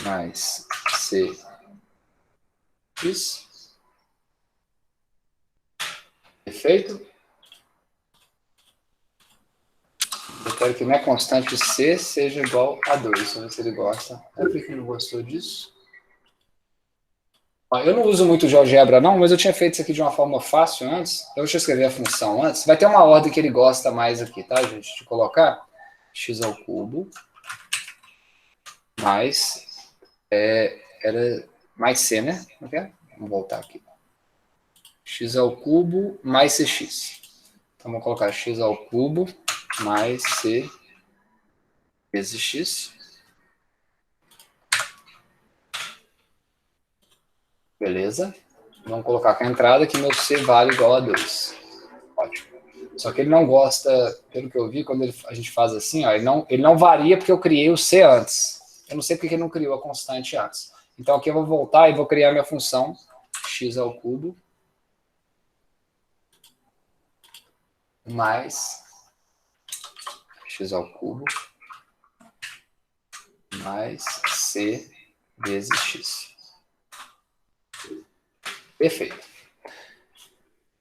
[SPEAKER 1] mais cx. Perfeito? Eu quero que minha constante C seja igual a 2. Vamos ver se ele gosta. É porque ele não gostou disso. Eu não uso muito GeoGebra, não, mas eu tinha feito isso aqui de uma forma fácil antes. Então, deixa eu escrever a função antes. Vai ter uma ordem que ele gosta mais aqui, tá, gente? De colocar x ao cubo mais... era mais C, né? Vamos voltar aqui. X ao cubo mais cx. Então, vamos colocar x ao cubo mais c vezes x. Beleza? Vamos colocar com a entrada que meu c vale igual a 2. Ótimo. Só que ele não gosta, pelo que eu vi, quando a gente faz assim, ó, ele não varia porque eu criei o c antes. Eu não sei porque ele não criou a constante antes. Então aqui eu vou voltar e vou criar minha função x ao cubo mais x ao cubo mais c vezes x. Perfeito.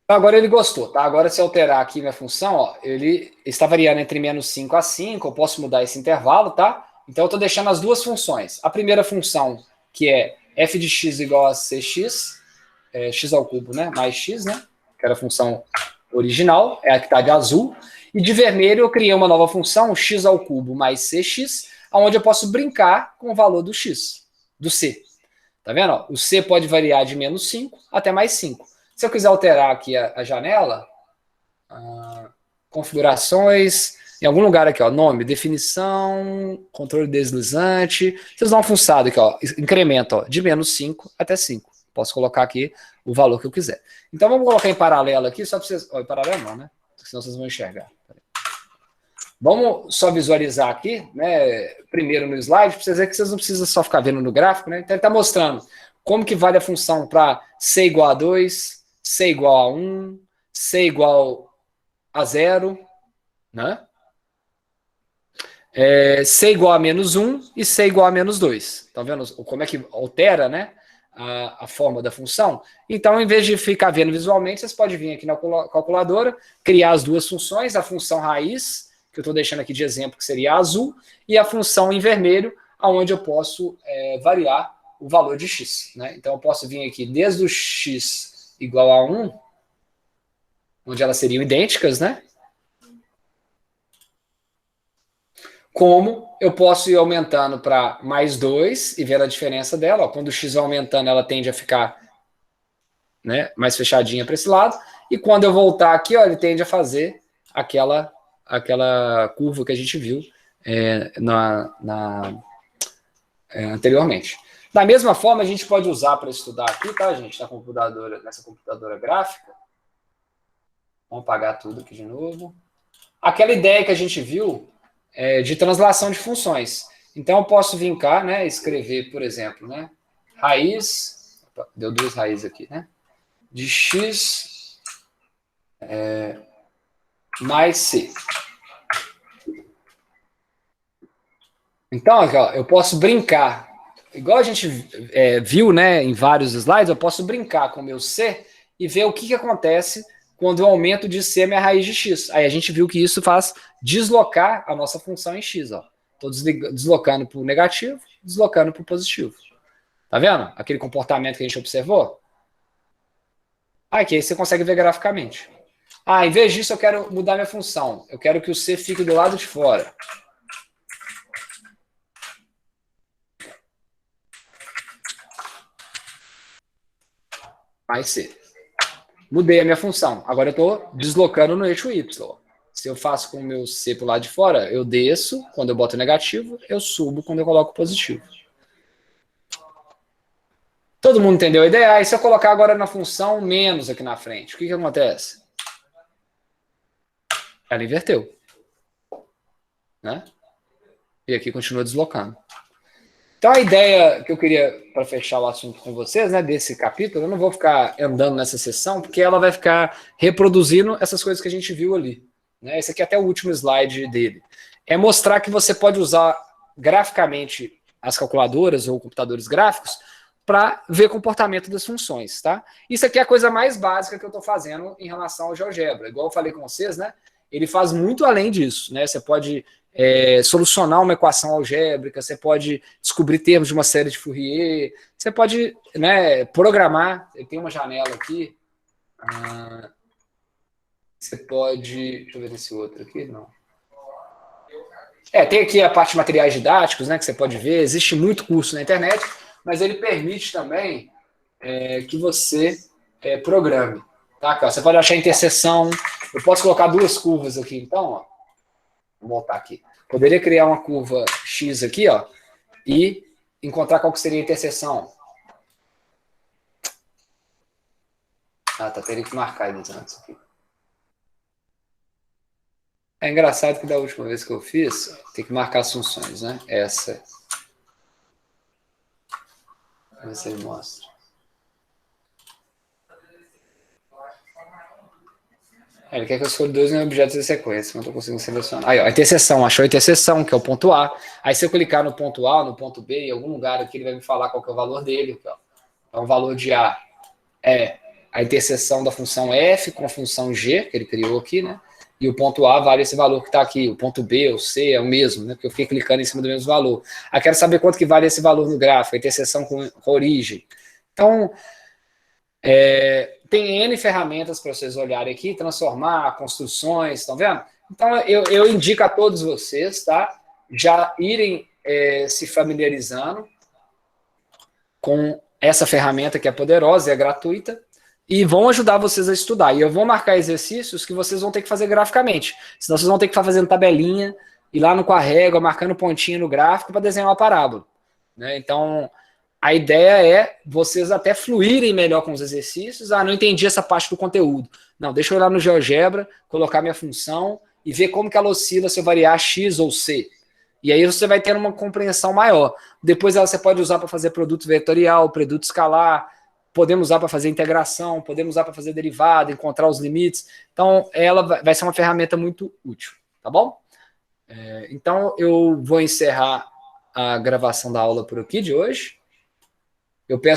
[SPEAKER 1] Agora ele gostou, tá? Agora se eu alterar aqui minha função, ó, ele está variando entre menos 5 a 5, eu posso mudar esse intervalo, tá? Então eu estou deixando as duas funções. A primeira função, que é f de x igual a cx, x ao cubo, né? Mais x, né? Que era a função original, é a que está de azul. E de vermelho eu criei uma nova função, x ao cubo mais cx, onde eu posso brincar com o valor do x, do c. Tá vendo? O c pode variar de menos 5 até mais 5. Se eu quiser alterar aqui a janela, configurações, em algum lugar aqui, ó, nome, definição, controle deslizante, vocês dão uma funçada aqui, ó, incremento, ó, de menos 5 até 5. Posso colocar aqui o valor que eu quiser. Então vamos colocar em paralelo aqui, só para vocês... Ó, em paralelo não, né? Senão vocês vão enxergar. Vamos só visualizar aqui, né, primeiro no slide, para vocês verem que vocês não precisam só ficar vendo no gráfico, né? Então ele está mostrando como que vale a função para c igual a 2, c igual a 1, c igual a 0, né? C igual a menos 1 e c igual a menos 2. Estão vendo como é que altera, né, a forma da função? Então, em vez de ficar vendo visualmente, vocês podem vir aqui na calculadora, criar as duas funções, a função raiz, que eu estou deixando aqui de exemplo, que seria azul, e a função em vermelho, onde eu posso variar o valor de x, né? Então, eu posso vir aqui desde o x igual a 1, onde elas seriam idênticas, né? Como eu posso ir aumentando para mais 2 e ver a diferença dela. Ó, quando o x vai aumentando, ela tende a ficar, né, mais fechadinha para esse lado. E quando eu voltar aqui, ó, ele tende a fazer aquela curva que a gente viu anteriormente. Da mesma forma, a gente pode usar para estudar aqui, tá, gente? Nessa computadora gráfica. Vamos apagar tudo aqui de novo. Aquela ideia que a gente viu de translação de funções. Então, eu posso vir cá, né, escrever, por exemplo, né, raiz, deu duas raízes aqui, né, de x mais c. Então, aqui, ó, eu posso brincar, igual a gente viu, né, em vários slides, eu posso brincar com o meu c e ver o que acontece quando eu aumento de c a minha raiz de x. Aí a gente viu que isso faz deslocar a nossa função em x. Estou deslocando para o negativo, deslocando para o positivo. Tá vendo? Aquele comportamento que a gente observou. Aqui aí você consegue ver graficamente. Em vez disso eu quero mudar minha função. Eu quero que o c fique do lado de fora. Mais c. Mudei a minha função. Agora eu estou deslocando no eixo y. Se eu faço com o meu c para o lado de fora, eu desço quando eu boto negativo, eu subo quando eu coloco positivo. Todo mundo entendeu a ideia? E se eu colocar agora na função menos aqui na frente, o que acontece? Ela inverteu. Né? E aqui continua deslocando. Então, a ideia que eu queria, para fechar o assunto com vocês, né, desse capítulo, eu não vou ficar andando nessa sessão, porque ela vai ficar reproduzindo essas coisas que a gente viu ali. Né? Esse aqui é até o último slide dele. É mostrar que você pode usar graficamente as calculadoras ou computadores gráficos para ver comportamento das funções. Tá? Isso aqui é a coisa mais básica que eu estou fazendo em relação ao GeoGebra. Igual eu falei com vocês, né? Ele faz muito além disso. Né? Você pode solucionar uma equação algébrica, você pode descobrir termos de uma série de Fourier, você pode, né, programar. Tem uma janela aqui. Você pode... Deixa eu ver nesse outro aqui. Não. Tem aqui a parte de materiais didáticos, né, que você pode ver. Existe muito curso na internet, mas ele permite também que você programe. Tá? Aqui, ó, você pode achar interseção. Eu posso colocar duas curvas aqui, então, ó. Vou voltar aqui. Poderia criar uma curva X aqui, ó, e encontrar qual que seria a interseção. Tá, teria que marcar eles antes aqui. É engraçado que da última vez que eu fiz, tem que marcar as funções, né? Essa. Vamos ver se ele mostra. Ele quer que eu escolha 2 objetos de sequência, não estou conseguindo selecionar. Aí, ó, a interseção, achou a interseção, que é o ponto A. Aí, se eu clicar no ponto A, no ponto B, em algum lugar aqui, ele vai me falar qual que é o valor dele. Aqui, ó. Então, o valor de A é a interseção da função f com a função g, que ele criou aqui, né? E o ponto A vale esse valor que está aqui. O ponto B ou C é o mesmo, né? Porque eu fiquei clicando em cima do mesmo valor. Aí, quero saber quanto que vale esse valor no gráfico, a interseção com a origem. Então... tem N ferramentas para vocês olharem aqui, transformar, construções, estão vendo? Então, eu indico a todos vocês, tá? Já irem se familiarizando com essa ferramenta que é poderosa, é gratuita, e vão ajudar vocês a estudar. E eu vou marcar exercícios que vocês vão ter que fazer graficamente. Senão vocês vão ter que ficar fazendo tabelinha, ir lá com a régua, marcando pontinho no gráfico para desenhar uma parábola. Né? Então... a ideia é vocês até fluírem melhor com os exercícios. Não entendi essa parte do conteúdo. Não, deixa eu ir lá no GeoGebra, colocar minha função e ver como que ela oscila se eu variar X ou C. E aí você vai ter uma compreensão maior. Depois você pode usar para fazer produto vetorial, produto escalar, podemos usar para fazer integração, podemos usar para fazer derivada, encontrar os limites. Então, ela vai ser uma ferramenta muito útil. Tá bom? Então, eu vou encerrar a gravação da aula por aqui de hoje. Eu peço